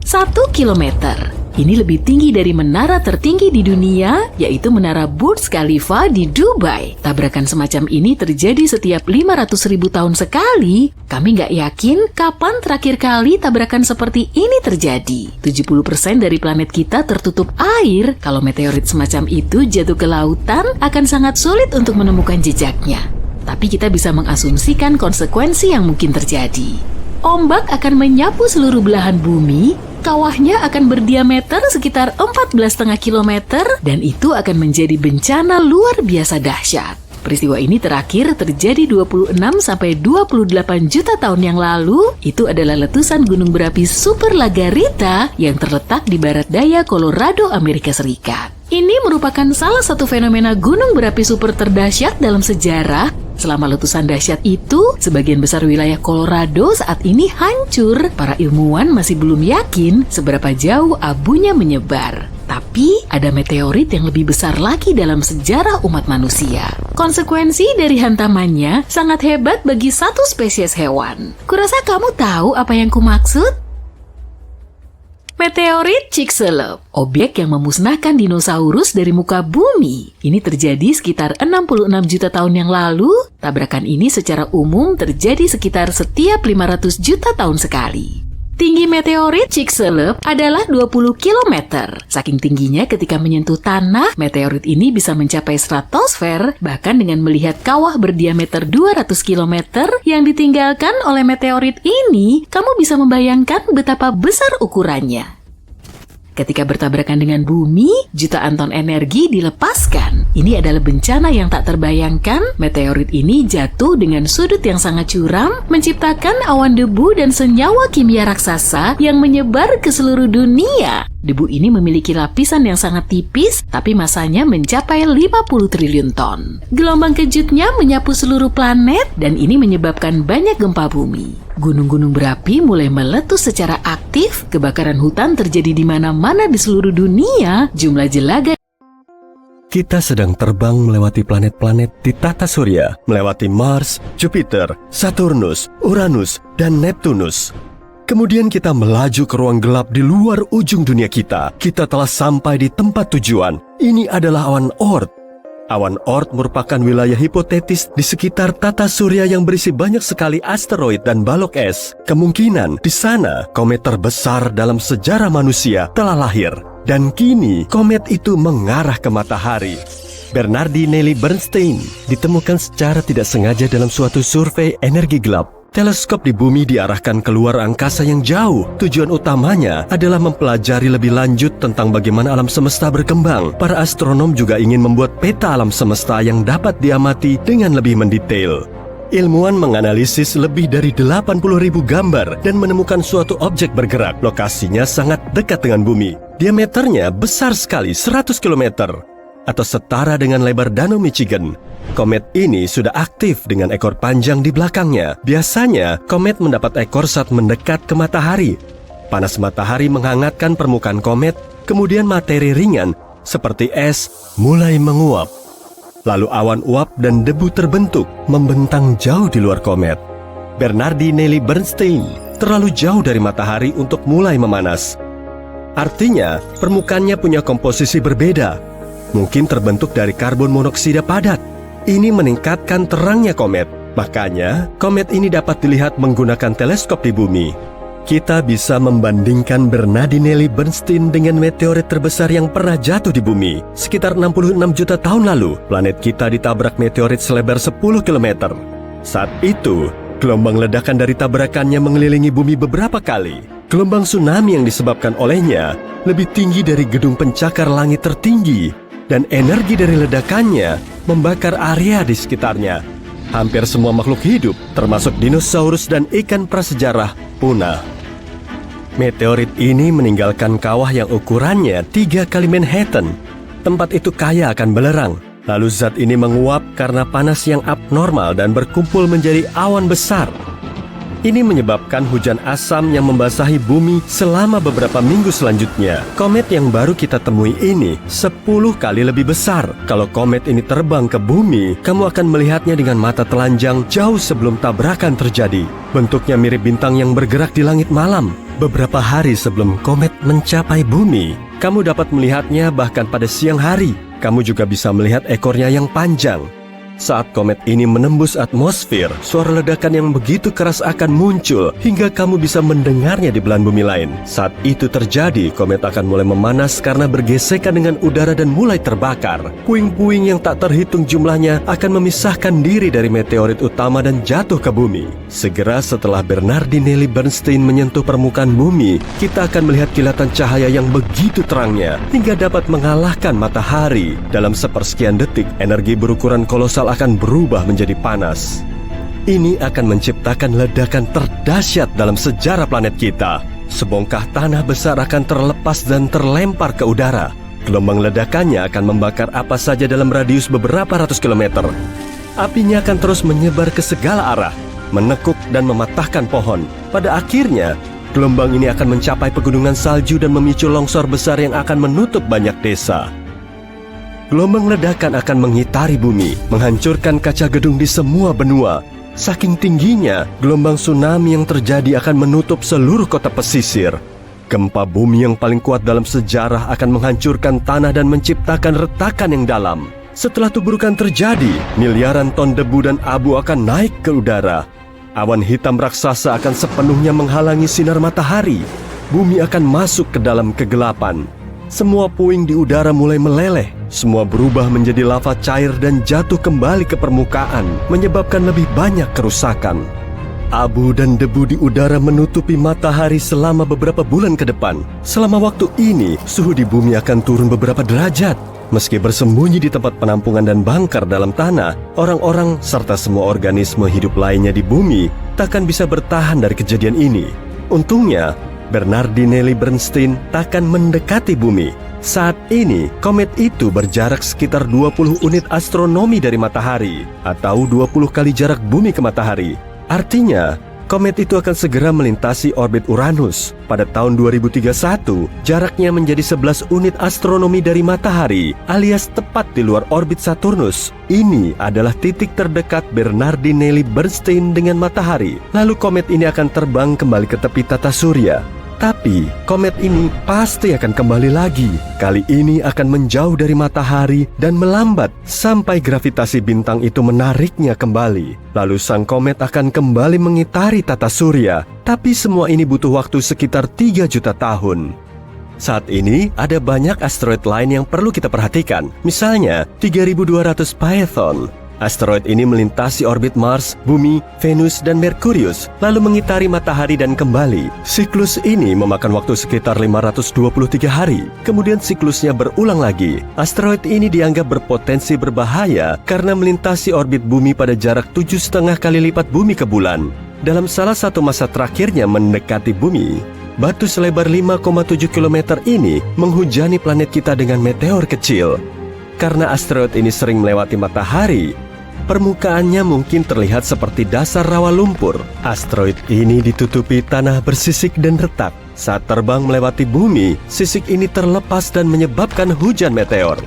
Speaker 2: 1 kilometer. Ini lebih tinggi dari menara tertinggi di dunia, yaitu Menara Burj Khalifa di Dubai. Tabrakan semacam ini terjadi setiap 500.000 tahun sekali. Kami nggak yakin kapan terakhir kali tabrakan seperti ini terjadi. 70% dari planet kita tertutup air. Kalau meteorit semacam itu jatuh ke lautan, akan sangat sulit untuk menemukan jejaknya. Tapi kita bisa mengasumsikan konsekuensi yang mungkin terjadi. Ombak akan menyapu seluruh belahan bumi. Kawahnya akan berdiameter sekitar 14,5 km dan itu akan menjadi bencana luar biasa dahsyat. Peristiwa ini terakhir terjadi 26-28 juta tahun yang lalu. Itu adalah letusan gunung berapi Super Lagarita yang terletak di barat daya Colorado, Amerika Serikat. Ini merupakan salah satu fenomena gunung berapi super terdahsyat dalam sejarah. Selama letusan dahsyat itu, sebagian besar wilayah Colorado saat ini hancur. Para ilmuwan masih belum yakin seberapa jauh abunya menyebar. Tapi, ada meteorit yang lebih besar lagi dalam sejarah umat manusia. Konsekuensi dari hantamannya sangat hebat bagi satu spesies hewan. Kurasa kamu tahu apa yang kumaksud? Meteorit Chicxulub, objek yang memusnahkan dinosaurus dari muka bumi. Ini terjadi sekitar 66 juta tahun yang lalu. Tabrakan ini secara umum terjadi sekitar setiap 500 juta tahun sekali. Tinggi meteorit Chicxulub adalah 20 km. Saking tingginya ketika menyentuh tanah, meteorit ini bisa mencapai stratosfer, bahkan dengan melihat kawah berdiameter 200 km yang ditinggalkan oleh meteorit ini, kamu bisa membayangkan betapa besar ukurannya. Ketika bertabrakan dengan bumi, jutaan ton energi dilepaskan. Ini adalah bencana yang tak terbayangkan. Meteorit ini jatuh dengan sudut yang sangat curam, menciptakan awan debu dan senyawa kimia raksasa yang menyebar ke seluruh dunia. Debu ini memiliki lapisan yang sangat tipis, tapi masanya mencapai 50 triliun ton. Gelombang kejutnya menyapu seluruh planet, dan ini menyebabkan banyak gempa bumi. Gunung-gunung berapi mulai meletus secara aktif, kebakaran hutan terjadi di mana-mana di seluruh dunia, jumlah jelaga.
Speaker 5: Kita sedang terbang melewati planet-planet di tata surya, melewati Mars, Jupiter, Saturnus, Uranus, dan Neptunus. Kemudian kita melaju ke ruang gelap di luar ujung dunia kita. Kita telah sampai di tempat tujuan. Ini adalah awan Oort. Awan Oort merupakan wilayah hipotetis di sekitar tata surya yang berisi banyak sekali asteroid dan balok es. Kemungkinan di sana komet terbesar dalam sejarah manusia telah lahir. Dan kini komet itu mengarah ke matahari. Bernardi Nelly Bernstein ditemukan secara tidak sengaja dalam suatu survei energi gelap. Teleskop di bumi diarahkan keluar angkasa yang jauh. Tujuan utamanya adalah mempelajari lebih lanjut tentang bagaimana alam semesta berkembang. Para astronom juga ingin membuat peta alam semesta yang dapat diamati dengan lebih mendetail. Ilmuwan menganalisis lebih dari 80.000 gambar dan menemukan suatu objek bergerak. Lokasinya sangat dekat dengan bumi. Diameternya besar sekali, 100 km. atau setara dengan lebar Danau Michigan. Komet ini sudah aktif dengan ekor panjang di belakangnya. Biasanya, komet mendapat ekor saat mendekat ke matahari. Panas matahari menghangatkan permukaan komet, kemudian materi ringan seperti es mulai menguap. Lalu awan uap dan debu terbentuk, membentang jauh di luar komet. Bernardinelli Bernstein terlalu jauh dari matahari untuk mulai memanas. Artinya, permukaannya punya komposisi berbeda. Mungkin terbentuk dari karbon monoksida padat. Ini meningkatkan terangnya komet. Makanya, komet ini dapat dilihat menggunakan teleskop di bumi. Kita bisa membandingkan Bernardinelli Bernstein dengan meteorit terbesar yang pernah jatuh di bumi. Sekitar 66 juta tahun lalu, planet kita ditabrak meteorit selebar 10 km. Saat itu, gelombang ledakan dari tabrakannya mengelilingi bumi beberapa kali. Gelombang tsunami yang disebabkan olehnya lebih tinggi dari gedung pencakar langit tertinggi, dan energi dari ledakannya membakar area di sekitarnya. Hampir semua makhluk hidup, termasuk dinosaurus dan ikan prasejarah, punah. Meteorit ini meninggalkan kawah yang ukurannya 3 kali Manhattan. Tempat itu kaya akan belerang. Lalu zat ini menguap karena panas yang abnormal dan berkumpul menjadi awan besar. Ini menyebabkan hujan asam yang membasahi bumi selama beberapa minggu selanjutnya. Komet yang baru kita temui ini 10 kali lebih besar. Kalau komet ini terbang ke bumi, kamu akan melihatnya dengan mata telanjang jauh sebelum tabrakan terjadi. Bentuknya mirip bintang yang bergerak di langit malam. Beberapa hari sebelum komet mencapai bumi, kamu dapat melihatnya bahkan pada siang hari. Kamu juga bisa melihat ekornya yang panjang. Saat komet ini menembus atmosfer, suara ledakan yang begitu keras akan muncul hingga kamu bisa mendengarnya di belahan bumi lain. Saat itu terjadi, komet akan mulai memanas karena bergesekan dengan udara dan mulai terbakar. Puing-puing yang tak terhitung jumlahnya akan memisahkan diri dari meteorit utama dan jatuh ke bumi. Segera setelah Bernardinelli Bernstein menyentuh permukaan bumi, kita akan melihat kilatan cahaya yang begitu terangnya hingga dapat mengalahkan matahari. Dalam sepersekian detik, energi berukuran kolosal akan berubah menjadi panas. Ini akan menciptakan ledakan terdahsyat dalam sejarah planet kita. Sebongkah tanah besar akan terlepas dan terlempar ke udara. Gelombang ledakannya akan membakar apa saja dalam radius beberapa ratus kilometer. Apinya akan terus menyebar ke segala arah, menekuk dan mematahkan pohon. Pada akhirnya, gelombang ini akan mencapai pegunungan salju dan memicu longsor besar yang akan menutup banyak desa. Gelombang ledakan akan mengitari bumi, menghancurkan kaca gedung di semua benua. Saking tingginya, gelombang tsunami yang terjadi akan menutup seluruh kota pesisir. Gempa bumi yang paling kuat dalam sejarah akan menghancurkan tanah dan menciptakan retakan yang dalam. Setelah tuburukan terjadi, miliaran ton debu dan abu akan naik ke udara. Awan hitam raksasa akan sepenuhnya menghalangi sinar matahari. Bumi akan masuk ke dalam kegelapan. Semua puing di udara mulai meleleh. Semua berubah menjadi lava cair dan jatuh kembali ke permukaan, menyebabkan lebih banyak kerusakan. Abu dan debu di udara menutupi matahari selama beberapa bulan ke depan. Selama waktu ini, suhu di bumi akan turun beberapa derajat. Meski bersembunyi di tempat penampungan dan bangkar dalam tanah, orang-orang serta semua organisme hidup lainnya di bumi takkan bisa bertahan dari kejadian ini. Untungnya, Bernardinelli Bernstein takkan mendekati bumi. Saat ini, komet itu berjarak sekitar 20 unit astronomi dari matahari, atau 20 kali jarak bumi ke matahari. Artinya, komet itu akan segera melintasi orbit Uranus. Pada tahun 2031, jaraknya menjadi 11 unit astronomi dari matahari, alias tepat di luar orbit Saturnus. Ini adalah titik terdekat Bernardinelli Bernstein dengan matahari. Lalu komet ini akan terbang kembali ke tepi tata surya. Tapi, komet ini pasti akan kembali lagi. Kali ini akan menjauh dari matahari dan melambat sampai gravitasi bintang itu menariknya kembali. Lalu sang komet akan kembali mengitari tata surya. Tapi semua ini butuh waktu sekitar 3 juta tahun. Saat ini, ada banyak asteroid lain yang perlu kita perhatikan. Misalnya, 3200 Phaethon. Asteroid ini melintasi orbit Mars, Bumi, Venus, dan Merkurius, lalu mengitari matahari dan kembali. Siklus ini memakan waktu sekitar 523 hari. Kemudian siklusnya berulang lagi. Asteroid ini dianggap berpotensi berbahaya karena melintasi orbit Bumi pada jarak 7,5 kali lipat Bumi ke bulan. Dalam salah satu masa terakhirnya mendekati Bumi, batu selebar 5,7 km ini menghujani planet kita dengan meteor kecil. karena asteroid ini sering melewati matahari, permukaannya mungkin terlihat seperti dasar rawa lumpur. Asteroid ini ditutupi tanah bersisik dan retak. Saat terbang melewati bumi, sisik ini terlepas dan menyebabkan hujan meteor.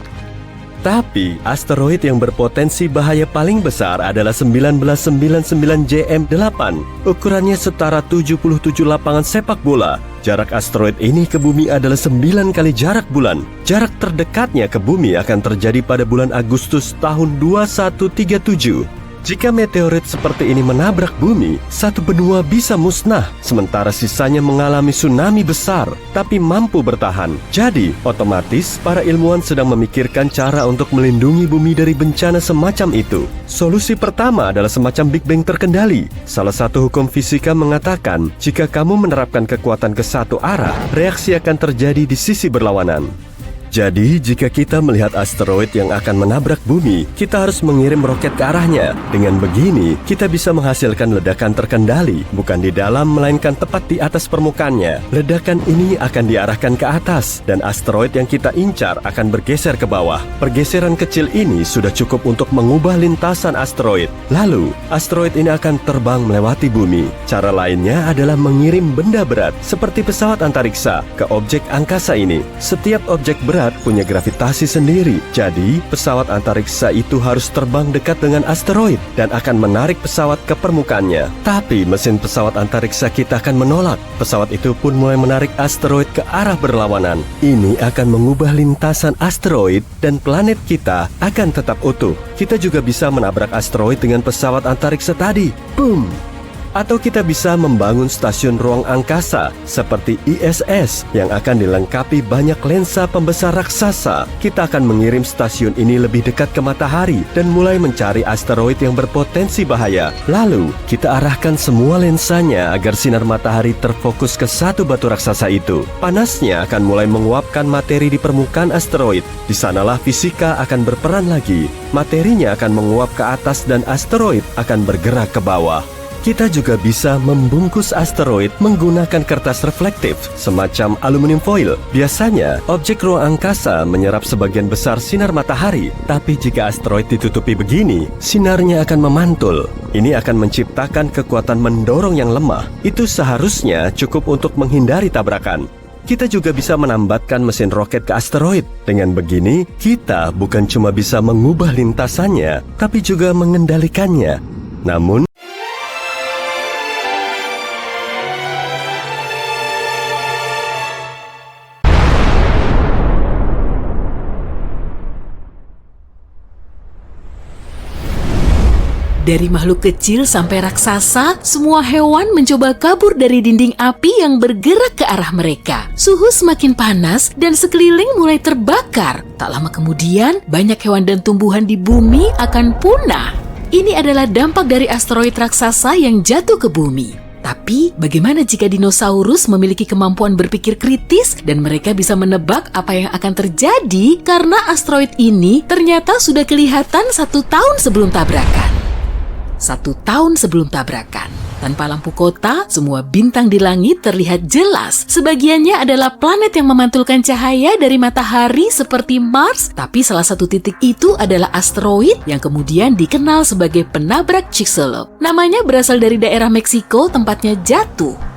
Speaker 5: Tapi, asteroid yang berpotensi bahaya paling besar adalah 1999 JM8. Ukurannya setara 77 lapangan sepak bola. Jarak asteroid ini ke bumi adalah 9 kali jarak bulan. Jarak terdekatnya ke bumi akan terjadi pada bulan Agustus tahun 2137. Jika meteorit seperti ini menabrak bumi, satu benua bisa musnah, sementara sisanya mengalami tsunami besar, tapi mampu bertahan. Jadi, otomatis para ilmuwan sedang memikirkan cara untuk melindungi bumi dari bencana semacam itu. Solusi pertama adalah semacam Big Bang terkendali. Salah satu hukum fisika mengatakan, jika kamu menerapkan kekuatan ke satu arah, reaksi akan terjadi di sisi berlawanan. Jadi, jika kita melihat asteroid yang akan menabrak bumi, kita harus mengirim roket ke arahnya. Dengan begini, kita bisa menghasilkan ledakan terkendali, bukan di dalam, melainkan tepat di atas permukaannya. Ledakan ini akan diarahkan ke atas, dan asteroid yang kita incar akan bergeser ke bawah. Pergeseran kecil ini sudah cukup untuk mengubah lintasan asteroid. Lalu, asteroid ini akan terbang melewati bumi. Cara lainnya adalah mengirim benda berat, seperti pesawat antariksa, ke objek angkasa ini. Setiap objek berat punya gravitasi sendiri. Jadi, pesawat antariksa itu harus terbang dekat dengan asteroid dan akan menarik pesawat ke permukaannya. Tapi mesin pesawat antariksa kita akan menolak. Pesawat itu pun mulai menarik asteroid ke arah berlawanan. Ini akan mengubah lintasan asteroid dan planet kita akan tetap utuh. Kita juga bisa menabrak asteroid dengan pesawat antariksa tadi. Boom! Atau kita bisa membangun stasiun ruang angkasa seperti ISS yang akan dilengkapi banyak lensa pembesar raksasa. Kita akan mengirim stasiun ini lebih dekat ke matahari dan mulai mencari asteroid yang berpotensi bahaya. Lalu, kita arahkan semua lensanya agar sinar matahari terfokus ke satu batu raksasa itu. Panasnya akan mulai menguapkan materi di permukaan asteroid. Di sanalah fisika akan berperan lagi. Materinya akan menguap ke atas dan asteroid akan bergerak ke bawah. Kita juga bisa membungkus asteroid menggunakan kertas reflektif, semacam aluminium foil. Biasanya, objek ruang angkasa menyerap sebagian besar sinar matahari, tapi jika asteroid ditutupi begini, sinarnya akan memantul. Ini akan menciptakan kekuatan mendorong yang lemah. Itu seharusnya cukup untuk menghindari tabrakan. Kita juga bisa menambatkan mesin roket ke asteroid. Dengan begini, kita bukan cuma bisa mengubah lintasannya, tapi juga mengendalikannya. Namun,
Speaker 2: dari makhluk kecil sampai raksasa, semua hewan mencoba kabur dari dinding api yang bergerak ke arah mereka. Suhu semakin panas dan sekeliling mulai terbakar. Tak lama kemudian, banyak hewan dan tumbuhan di bumi akan punah. Ini adalah dampak dari asteroid raksasa yang jatuh ke bumi. Tapi, bagaimana jika dinosaurus memiliki kemampuan berpikir kritis dan mereka bisa menebak apa yang akan terjadi karena asteroid ini ternyata sudah kelihatan 1 tahun sebelum tabrakan? 1 tahun sebelum tabrakan, tanpa lampu kota, semua bintang di langit terlihat jelas. Sebagiannya adalah planet yang memantulkan cahaya dari matahari seperti Mars, tapi salah satu titik itu adalah asteroid yang kemudian dikenal sebagai penabrak Chicxulub. Namanya berasal dari daerah Meksiko tempatnya jatuh.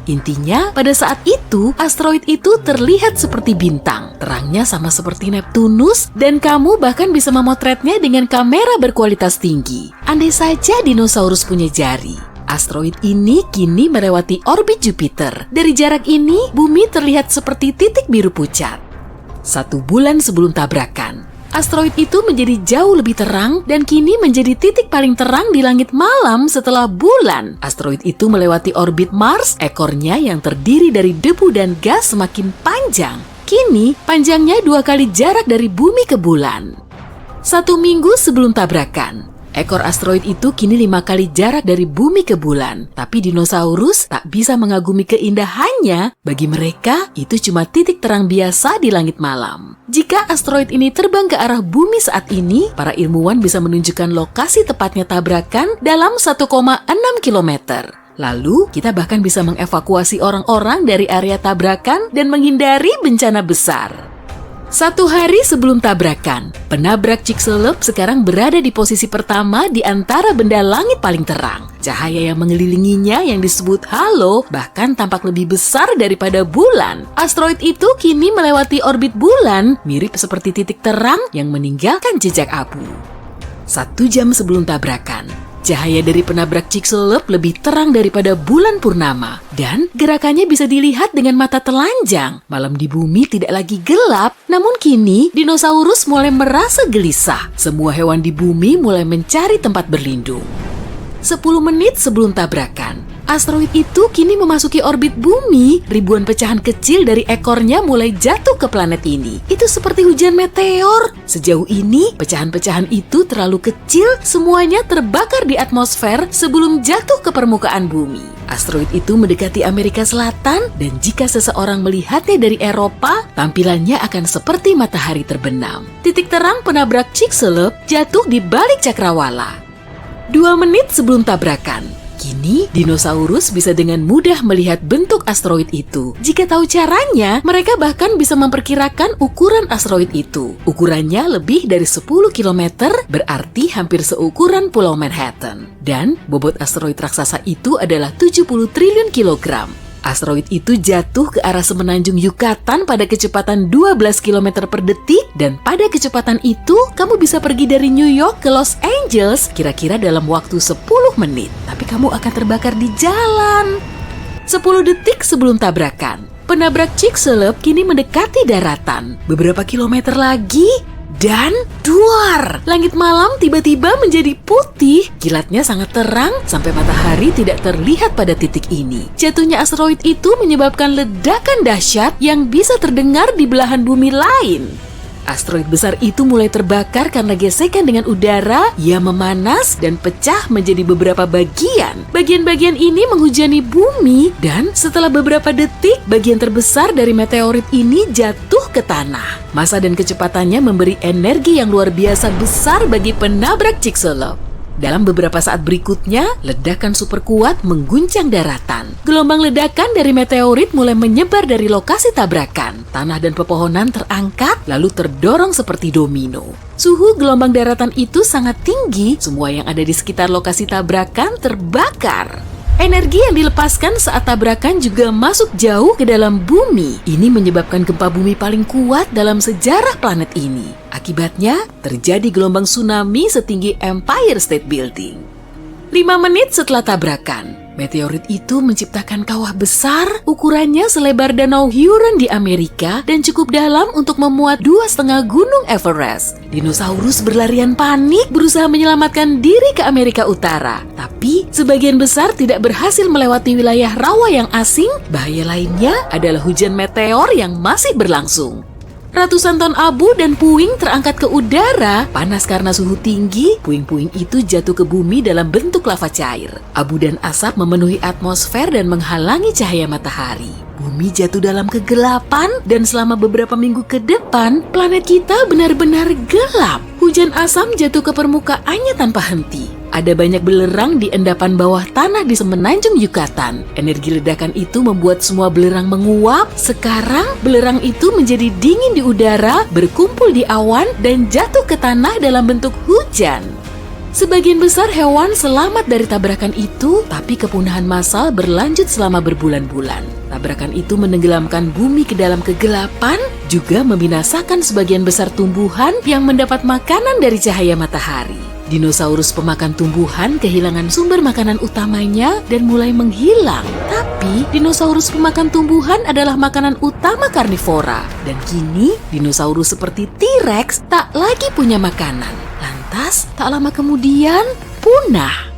Speaker 2: Intinya, pada saat itu, asteroid itu terlihat seperti bintang. Terangnya sama seperti Neptunus, dan kamu bahkan bisa memotretnya dengan kamera berkualitas tinggi. Andai saja dinosaurus punya jari. Asteroid ini kini melewati orbit Jupiter. Dari jarak ini, bumi terlihat seperti titik biru pucat. 1 bulan sebelum tabrakan, asteroid itu menjadi jauh lebih terang dan kini menjadi titik paling terang di langit malam setelah bulan. Asteroid itu melewati orbit Mars, ekornya yang terdiri dari debu dan gas semakin panjang. Kini, panjangnya 2 kali jarak dari bumi ke bulan. 1 minggu sebelum tabrakan, ekor asteroid itu kini 5 kali jarak dari bumi ke bulan. Tapi dinosaurus tak bisa mengagumi keindahannya. Bagi mereka, itu cuma titik terang biasa di langit malam. Jika asteroid ini terbang ke arah bumi saat ini, para ilmuwan bisa menunjukkan lokasi tepatnya tabrakan dalam 1,6 km. Lalu, kita bahkan bisa mengevakuasi orang-orang dari area tabrakan dan menghindari bencana besar. 1 hari sebelum tabrakan, penabrak Chicxulub sekarang berada di posisi pertama di antara benda langit paling terang. Cahaya yang mengelilinginya yang disebut halo bahkan tampak lebih besar daripada bulan. Asteroid itu kini melewati orbit bulan, mirip seperti titik terang yang meninggalkan jejak abu. 1 jam sebelum tabrakan, cahaya dari penabrak Chicxulub lebih terang daripada bulan purnama dan gerakannya bisa dilihat dengan mata telanjang. Malam di bumi tidak lagi gelap, namun kini dinosaurus mulai merasa gelisah. Semua hewan di bumi mulai mencari tempat berlindung. 10 menit sebelum tabrakan, asteroid itu kini memasuki orbit bumi. Ribuan pecahan kecil dari ekornya mulai jatuh ke planet ini. Itu seperti hujan meteor. Sejauh ini, pecahan-pecahan itu terlalu kecil, semuanya terbakar di atmosfer sebelum jatuh ke permukaan bumi. Asteroid itu mendekati Amerika Selatan, dan jika seseorang melihatnya dari Eropa, tampilannya akan seperti matahari terbenam. Titik terang penabrak Chicxulub jatuh di balik cakrawala. 2 menit sebelum tabrakan, kini dinosaurus bisa dengan mudah melihat bentuk asteroid itu. Jika tahu caranya, mereka bahkan bisa memperkirakan ukuran asteroid itu. Ukurannya lebih dari 10 km, berarti hampir seukuran Pulau Manhattan. Dan bobot asteroid raksasa itu adalah 70 triliun kilogram. Asteroid itu jatuh ke arah semenanjung Yucatan pada kecepatan 12 km per detik, dan pada kecepatan itu kamu bisa pergi dari New York ke Los Angeles kira-kira dalam waktu 10 menit. Tapi kamu akan terbakar di jalan. 10 detik sebelum tabrakan, penabrak Chicxulub kini mendekati daratan. Beberapa kilometer lagi, dan duar! Langit malam tiba-tiba menjadi putih. Kilatnya sangat terang sampai matahari tidak terlihat pada titik ini. Jatuhnya asteroid itu menyebabkan ledakan dahsyat yang bisa terdengar di belahan bumi lain. Asteroid besar itu mulai terbakar karena gesekan dengan udara. Ia memanas dan pecah menjadi beberapa bagian. Bagian-bagian ini menghujani bumi, dan setelah beberapa detik, bagian terbesar dari meteorit ini jatuh ke tanah. Massa dan kecepatannya memberi energi yang luar biasa besar bagi penabrak Chicxulub. Dalam beberapa saat berikutnya, ledakan super kuat mengguncang daratan. Gelombang ledakan dari meteorit mulai menyebar dari lokasi tabrakan. Tanah dan pepohonan terangkat, lalu terdorong seperti domino. Suhu gelombang daratan itu sangat tinggi, semua yang ada di sekitar lokasi tabrakan terbakar. Energi yang dilepaskan saat tabrakan juga masuk jauh ke dalam bumi. Ini menyebabkan gempa bumi paling kuat dalam sejarah planet ini. Akibatnya, terjadi gelombang tsunami setinggi Empire State Building. 5 menit setelah tabrakan, meteorit itu menciptakan kawah besar, ukurannya selebar danau Huron di Amerika dan cukup dalam untuk memuat 2,5 gunung Everest. Dinosaurus berlarian panik berusaha menyelamatkan diri ke Amerika Utara. Tapi, sebagian besar tidak berhasil melewati wilayah rawa yang asing. Bahaya lainnya adalah hujan meteor yang masih berlangsung. Ratusan ton abu dan puing terangkat ke udara. Panas karena suhu tinggi, puing-puing itu jatuh ke bumi dalam bentuk lava cair. Abu dan asap memenuhi atmosfer dan menghalangi cahaya matahari. Bumi jatuh dalam kegelapan, dan selama beberapa minggu ke depan, planet kita benar-benar gelap. Hujan asam jatuh ke permukaannya tanpa henti. Ada banyak belerang di endapan bawah tanah di semenanjung Yucatan. Energi ledakan itu membuat semua belerang menguap. Sekarang, belerang itu menjadi dingin di udara, berkumpul di awan, dan jatuh ke tanah dalam bentuk hujan. Sebagian besar hewan selamat dari tabrakan itu, tapi kepunahan massal berlanjut selama berbulan-bulan. Tabrakan itu menenggelamkan bumi ke dalam kegelapan, juga membinasakan sebagian besar tumbuhan yang mendapat makanan dari cahaya matahari. Dinosaurus pemakan tumbuhan kehilangan sumber makanan utamanya dan mulai menghilang. Tapi, dinosaurus pemakan tumbuhan adalah makanan utama karnivora. Dan kini, dinosaurus seperti T-Rex tak lagi punya makanan. Lantas, tak lama kemudian, punah.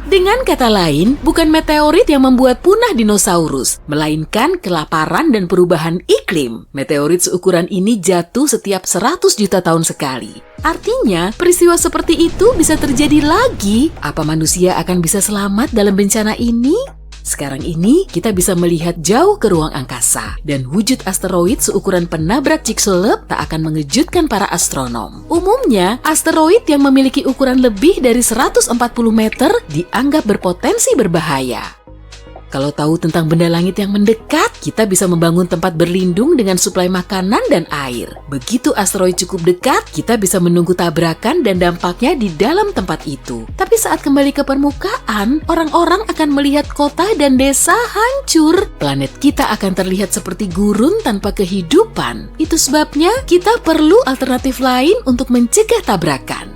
Speaker 2: Dengan kata lain, bukan meteorit yang membuat punah dinosaurus, melainkan kelaparan dan perubahan iklim. Meteorit seukuran ini jatuh setiap 100 juta tahun sekali. Artinya, peristiwa seperti itu bisa terjadi lagi. Apa manusia akan bisa selamat dalam bencana ini? Sekarang ini, kita bisa melihat jauh ke ruang angkasa, dan wujud asteroid seukuran penabrak Chicxulub tak akan mengejutkan para astronom. Umumnya, asteroid yang memiliki ukuran lebih dari 140 meter dianggap berpotensi berbahaya. Kalau tahu tentang benda langit yang mendekat, kita bisa membangun tempat berlindung dengan suplai makanan dan air. Begitu asteroid cukup dekat, kita bisa menunggu tabrakan dan dampaknya di dalam tempat itu. Tapi saat kembali ke permukaan, orang-orang akan melihat kota dan desa hancur. Planet kita akan terlihat seperti gurun tanpa kehidupan. Itu sebabnya kita perlu alternatif lain untuk mencegah tabrakan.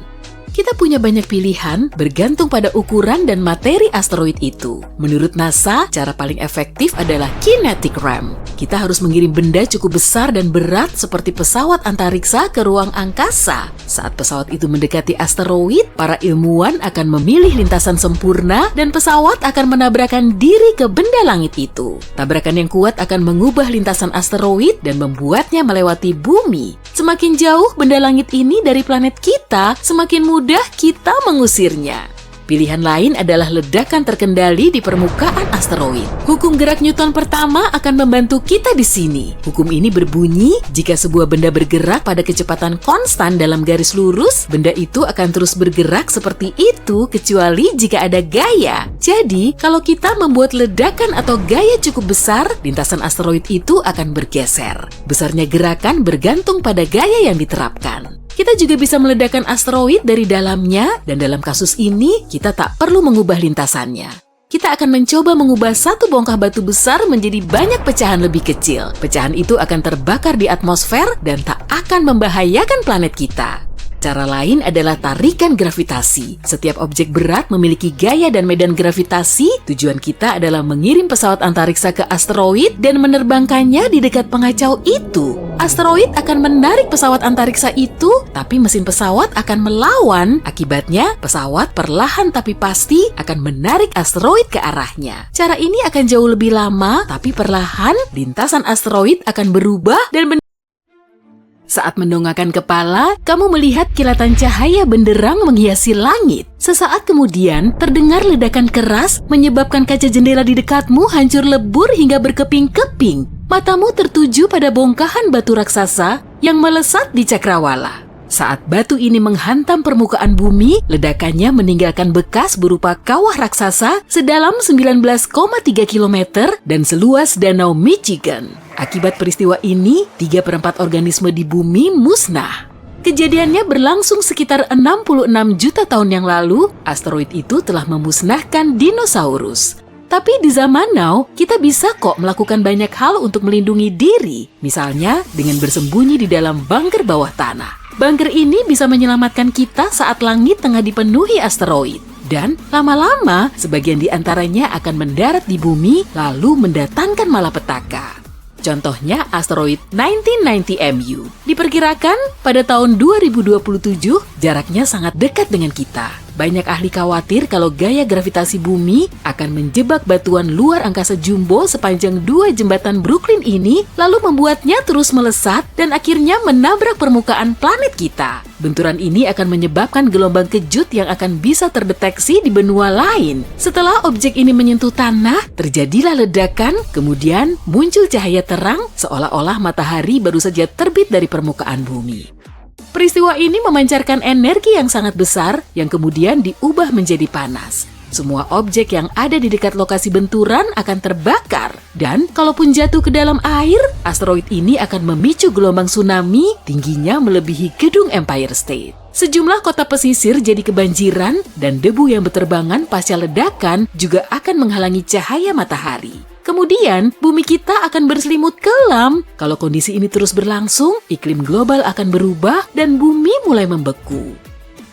Speaker 2: Kita punya banyak pilihan bergantung pada ukuran dan materi asteroid itu. Menurut NASA, cara paling efektif adalah kinetic ramp. Kita harus mengirim benda cukup besar dan berat seperti pesawat antariksa ke ruang angkasa. Saat pesawat itu mendekati asteroid, para ilmuwan akan memilih lintasan sempurna dan pesawat akan menabrakkan diri ke benda langit itu. Tabrakan yang kuat akan mengubah lintasan asteroid dan membuatnya melewati bumi. Semakin jauh benda langit ini dari planet kita, semakin mudah kita mengusirnya. Pilihan lain adalah ledakan terkendali di permukaan asteroid. Hukum gerak Newton pertama akan membantu kita di sini. Hukum ini berbunyi, jika sebuah benda bergerak pada kecepatan konstan dalam garis lurus, benda itu akan terus bergerak seperti itu kecuali jika ada gaya. Jadi, kalau kita membuat ledakan atau gaya cukup besar, lintasan asteroid itu akan bergeser. Besarnya gerakan bergantung pada gaya yang diterapkan. Kita juga bisa meledakkan asteroid dari dalamnya, dan dalam kasus ini, kita tak perlu mengubah lintasannya. Kita akan mencoba mengubah satu bongkah batu besar menjadi banyak pecahan lebih kecil. Pecahan itu akan terbakar di atmosfer dan tak akan membahayakan planet kita. Cara lain adalah tarikan gravitasi. Setiap objek berat memiliki gaya dan medan gravitasi. Tujuan kita adalah mengirim pesawat antariksa ke asteroid dan menerbangkannya di dekat pengacau itu. Asteroid akan menarik pesawat antariksa itu, tapi mesin pesawat akan melawan. Akibatnya, pesawat perlahan tapi pasti akan menarik asteroid ke arahnya. Cara ini akan jauh lebih lama, tapi perlahan lintasan asteroid akan berubah dan saat mendongakkan kepala, kamu melihat kilatan cahaya benderang menghiasi langit. Sesaat kemudian, terdengar ledakan keras menyebabkan kaca jendela di dekatmu hancur lebur hingga berkeping-keping. Matamu tertuju pada bongkahan batu raksasa yang melesat di cakrawala. Saat batu ini menghantam permukaan bumi, ledakannya meninggalkan bekas berupa kawah raksasa sedalam 19,3 km dan seluas danau Michigan. Akibat peristiwa ini, 3/4 organisme di bumi musnah. Kejadiannya berlangsung sekitar 66 juta tahun yang lalu. Asteroid itu telah memusnahkan dinosaurus. Tapi di zaman now, kita bisa kok melakukan banyak hal untuk melindungi diri. Misalnya, dengan bersembunyi di dalam bunker bawah tanah. Bunker ini bisa menyelamatkan kita saat langit tengah dipenuhi asteroid. Dan lama-lama, sebagian di antaranya akan mendarat di bumi lalu mendatangkan malapetaka. Contohnya asteroid 1990 MU. Diperkirakan pada tahun 2027 jaraknya sangat dekat dengan kita. Banyak ahli khawatir kalau gaya gravitasi bumi akan menjebak batuan luar angkasa jumbo sepanjang 2 jembatan Brooklyn ini, lalu membuatnya terus melesat dan akhirnya menabrak permukaan planet kita. Benturan ini akan menyebabkan gelombang kejut yang akan bisa terdeteksi di benua lain. Setelah objek ini menyentuh tanah, terjadilah ledakan, kemudian muncul cahaya terang seolah-olah matahari baru saja terbit dari permukaan bumi. Peristiwa ini memancarkan energi yang sangat besar yang kemudian diubah menjadi panas. Semua objek yang ada di dekat lokasi benturan akan terbakar. Dan kalaupun jatuh ke dalam air, asteroid ini akan memicu gelombang tsunami tingginya melebihi gedung Empire State. Sejumlah kota pesisir jadi kebanjiran dan debu yang berterbangan pasca ledakan juga akan menghalangi cahaya matahari. Kemudian, bumi kita akan berselimut kelam. Kalau kondisi ini terus berlangsung, iklim global akan berubah dan bumi mulai membeku.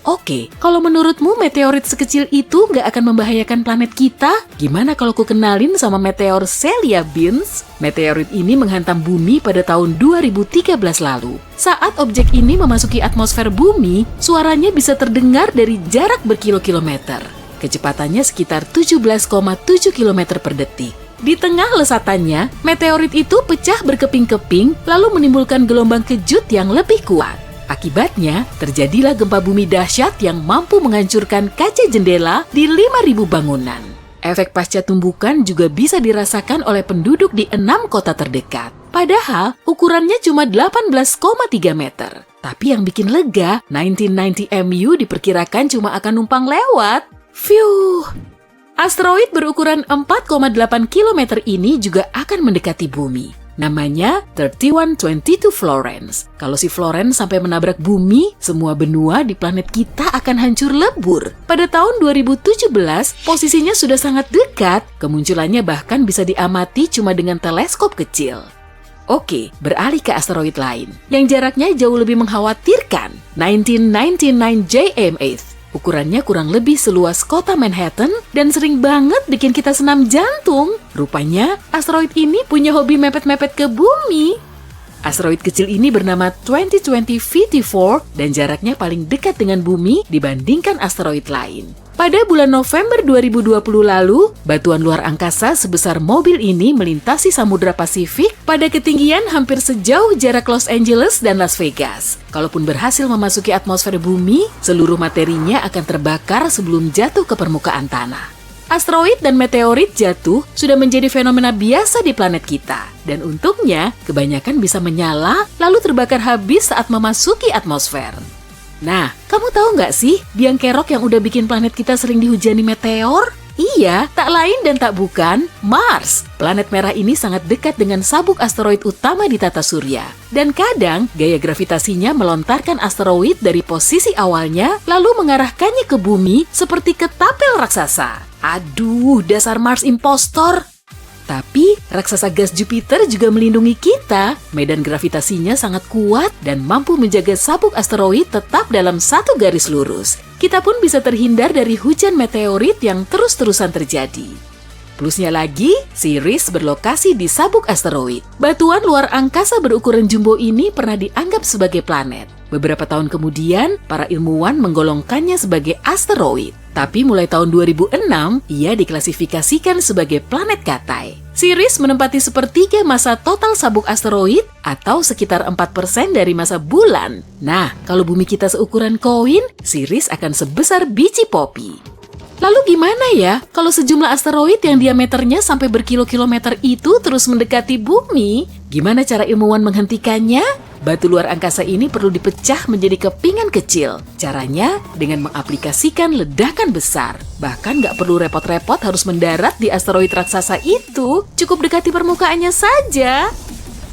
Speaker 2: Oke, kalau menurutmu meteorit sekecil itu nggak akan membahayakan planet kita? Gimana kalau ku kenalin sama meteor Chelyabinsk? Meteorit ini menghantam bumi pada tahun 2013 lalu. Saat objek ini memasuki atmosfer bumi, suaranya bisa terdengar dari jarak berkilo-kilometer. Kecepatannya sekitar 17,7 km per detik. Di tengah lesatannya, meteorit itu pecah berkeping-keping lalu menimbulkan gelombang kejut yang lebih kuat. Akibatnya, terjadilah gempa bumi dahsyat yang mampu menghancurkan kaca jendela di 5.000 bangunan. Efek pasca tumbukan juga bisa dirasakan oleh penduduk di 6 kota terdekat. Padahal, ukurannya cuma 18,3 meter. Tapi yang bikin lega, 1990 MU diperkirakan cuma akan numpang lewat. Phew! Asteroid berukuran 4,8 km ini juga akan mendekati bumi. Namanya 3122 Florence. Kalau si Florence sampai menabrak bumi, semua benua di planet kita akan hancur lebur. Pada tahun 2017, posisinya sudah sangat dekat, kemunculannya bahkan bisa diamati cuma dengan teleskop kecil. Oke, beralih ke asteroid lain, yang jaraknya jauh lebih mengkhawatirkan, 1999 JM8. Ukurannya kurang lebih seluas kota Manhattan dan sering banget bikin kita senam jantung. Rupanya, asteroid ini punya hobi mepet-mepet ke bumi. Asteroid kecil ini bernama 2020 VT4 dan jaraknya paling dekat dengan bumi dibandingkan asteroid lain. Pada bulan November 2020 lalu, batuan luar angkasa sebesar mobil ini melintasi Samudra Pasifik pada ketinggian hampir sejauh jarak Los Angeles dan Las Vegas. Kalaupun berhasil memasuki atmosfer bumi, seluruh materinya akan terbakar sebelum jatuh ke permukaan tanah. Asteroid dan meteorit jatuh sudah menjadi fenomena biasa di planet kita. Dan untungnya, kebanyakan bisa menyala lalu terbakar habis saat memasuki atmosfer. Nah, kamu tahu nggak sih biang kerok yang udah bikin planet kita sering dihujani meteor? Iya, tak lain dan tak bukan Mars. Planet merah ini sangat dekat dengan sabuk asteroid utama di tata surya. Dan kadang, gaya gravitasinya melontarkan asteroid dari posisi awalnya lalu mengarahkannya ke bumi seperti ketapel raksasa. Aduh, dasar Mars impostor! Tapi, raksasa gas Jupiter juga melindungi kita. Medan gravitasinya sangat kuat dan mampu menjaga sabuk asteroid tetap dalam satu garis lurus. Kita pun bisa terhindar dari hujan meteorit yang terus-terusan terjadi. Plusnya lagi, Ceres berlokasi di sabuk asteroid. Batuan luar angkasa berukuran jumbo ini pernah dianggap sebagai planet. Beberapa tahun kemudian, para ilmuwan menggolongkannya sebagai asteroid. Tapi mulai tahun 2006, ia diklasifikasikan sebagai planet Katai. Ceres menempati sepertiga masa total sabuk asteroid atau sekitar 4% dari masa bulan. Nah, kalau bumi kita seukuran koin, Ceres akan sebesar biji popi. Lalu gimana ya kalau sejumlah asteroid yang diameternya sampai berkilo-kilometer itu terus mendekati bumi? Gimana cara ilmuwan menghentikannya? Batu luar angkasa ini perlu dipecah menjadi kepingan kecil. Caranya dengan mengaplikasikan ledakan besar. Bahkan nggak perlu repot-repot harus mendarat di asteroid raksasa itu. Cukup dekati permukaannya saja.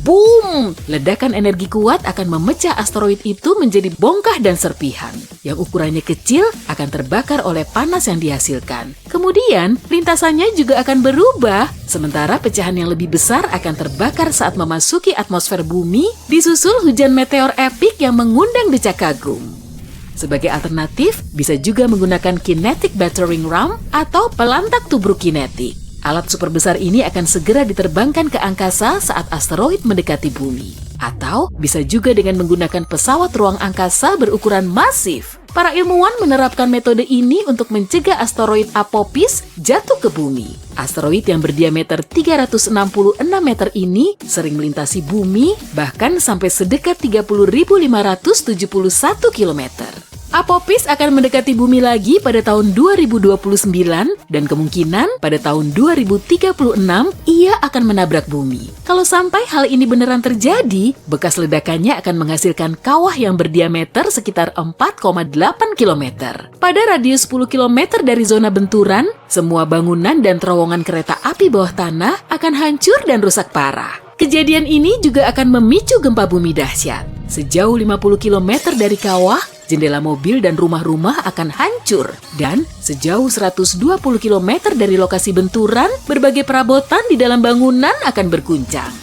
Speaker 2: Boom! Ledakan energi kuat akan memecah asteroid itu menjadi bongkah dan serpihan. Yang ukurannya kecil akan terbakar oleh panas yang dihasilkan. Kemudian, lintasannya juga akan berubah. Sementara pecahan yang lebih besar akan terbakar saat memasuki atmosfer bumi, disusul hujan meteor epik yang mengundang decak kagum. Sebagai alternatif, bisa juga menggunakan kinetic battering ram atau pelantak tubruk kinetik. Alat super besar ini akan segera diterbangkan ke angkasa saat asteroid mendekati bumi. Atau bisa juga dengan menggunakan pesawat ruang angkasa berukuran masif. Para ilmuwan menerapkan metode ini untuk mencegah asteroid Apophis jatuh ke bumi. Asteroid yang berdiameter 366 meter ini sering melintasi bumi, bahkan sampai sedekat 30.571 km. Apophis akan mendekati bumi lagi pada tahun 2029 dan kemungkinan pada tahun 2036 ia akan menabrak bumi. Kalau sampai hal ini beneran terjadi, bekas ledakannya akan menghasilkan kawah yang berdiameter sekitar 4,8 km. Pada radius 10 km dari zona benturan, semua bangunan dan terowongan kereta api bawah tanah akan hancur dan rusak parah. Kejadian ini juga akan memicu gempa bumi dahsyat. Sejauh 50 km dari kawah, jendela mobil dan rumah-rumah akan hancur. Dan sejauh 120 km dari lokasi benturan, berbagai perabotan di dalam bangunan akan berguncang.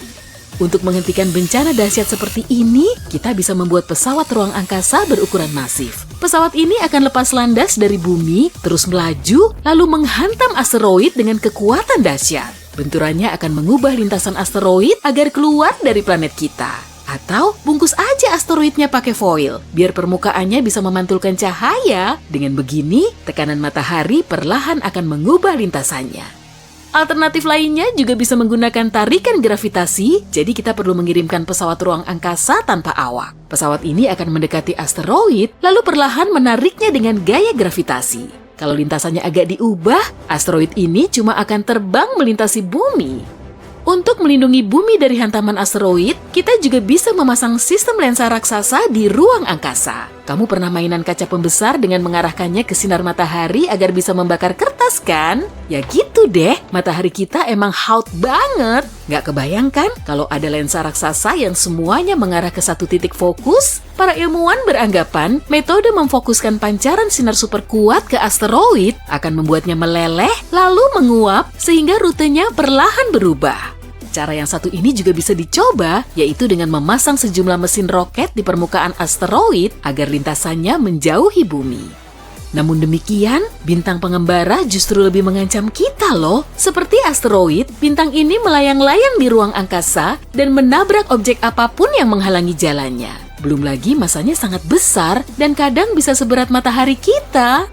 Speaker 2: Untuk menghentikan bencana dahsyat seperti ini, kita bisa membuat pesawat ruang angkasa berukuran masif. Pesawat ini akan lepas landas dari bumi, terus melaju, lalu menghantam asteroid dengan kekuatan dahsyat. Benturannya akan mengubah lintasan asteroid agar keluar dari planet kita. Atau bungkus aja asteroidnya pakai foil, biar permukaannya bisa memantulkan cahaya. Dengan begini, tekanan matahari perlahan akan mengubah lintasannya. Alternatif lainnya juga bisa menggunakan tarikan gravitasi, jadi kita perlu mengirimkan pesawat ruang angkasa tanpa awak. Pesawat ini akan mendekati asteroid, lalu perlahan menariknya dengan gaya gravitasi. Kalau lintasannya agak diubah, asteroid ini cuma akan terbang melintasi bumi. Untuk melindungi bumi dari hantaman asteroid, kita juga bisa memasang sistem lensa raksasa di ruang angkasa. Kamu pernah mainan kaca pembesar dengan mengarahkannya ke sinar matahari agar bisa membakar kertas kan? Ya gitu deh, matahari kita emang hot banget. Nggak kebayangkan kalau ada lensa raksasa yang semuanya mengarah ke satu titik fokus? Para ilmuwan beranggapan metode memfokuskan pancaran sinar super kuat ke asteroid akan membuatnya meleleh lalu menguap sehingga rutenya perlahan berubah. Cara yang satu ini juga bisa dicoba, yaitu dengan memasang sejumlah mesin roket di permukaan asteroid agar lintasannya menjauhi bumi. Namun demikian, bintang pengembara justru lebih mengancam kita loh. Seperti asteroid, bintang ini melayang-layang di ruang angkasa dan menabrak objek apapun yang menghalangi jalannya. Belum lagi masanya sangat besar dan kadang bisa seberat matahari kita.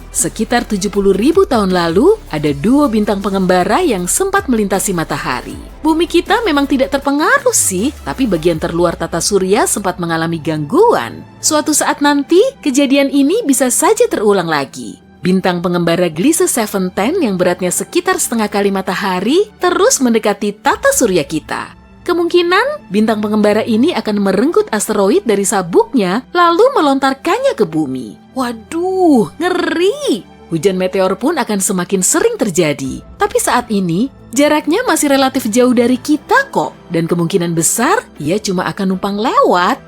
Speaker 2: Sekitar 70.000 tahun lalu, ada 2 bintang pengembara yang sempat melintasi matahari. Bumi kita memang tidak terpengaruh sih, tapi bagian terluar tata surya sempat mengalami gangguan. Suatu saat nanti, kejadian ini bisa saja terulang lagi. Bintang pengembara Gliese 710 yang beratnya sekitar setengah kali matahari terus mendekati tata surya kita. Kemungkinan bintang pengembara ini akan merenggut asteroid dari sabuknya lalu melontarkannya ke bumi. Waduh, ngeri! Hujan meteor pun akan semakin sering terjadi. Tapi saat ini, jaraknya masih relatif jauh dari kita kok. Dan kemungkinan besar, ia cuma akan numpang lewat.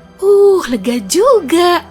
Speaker 2: Lega juga.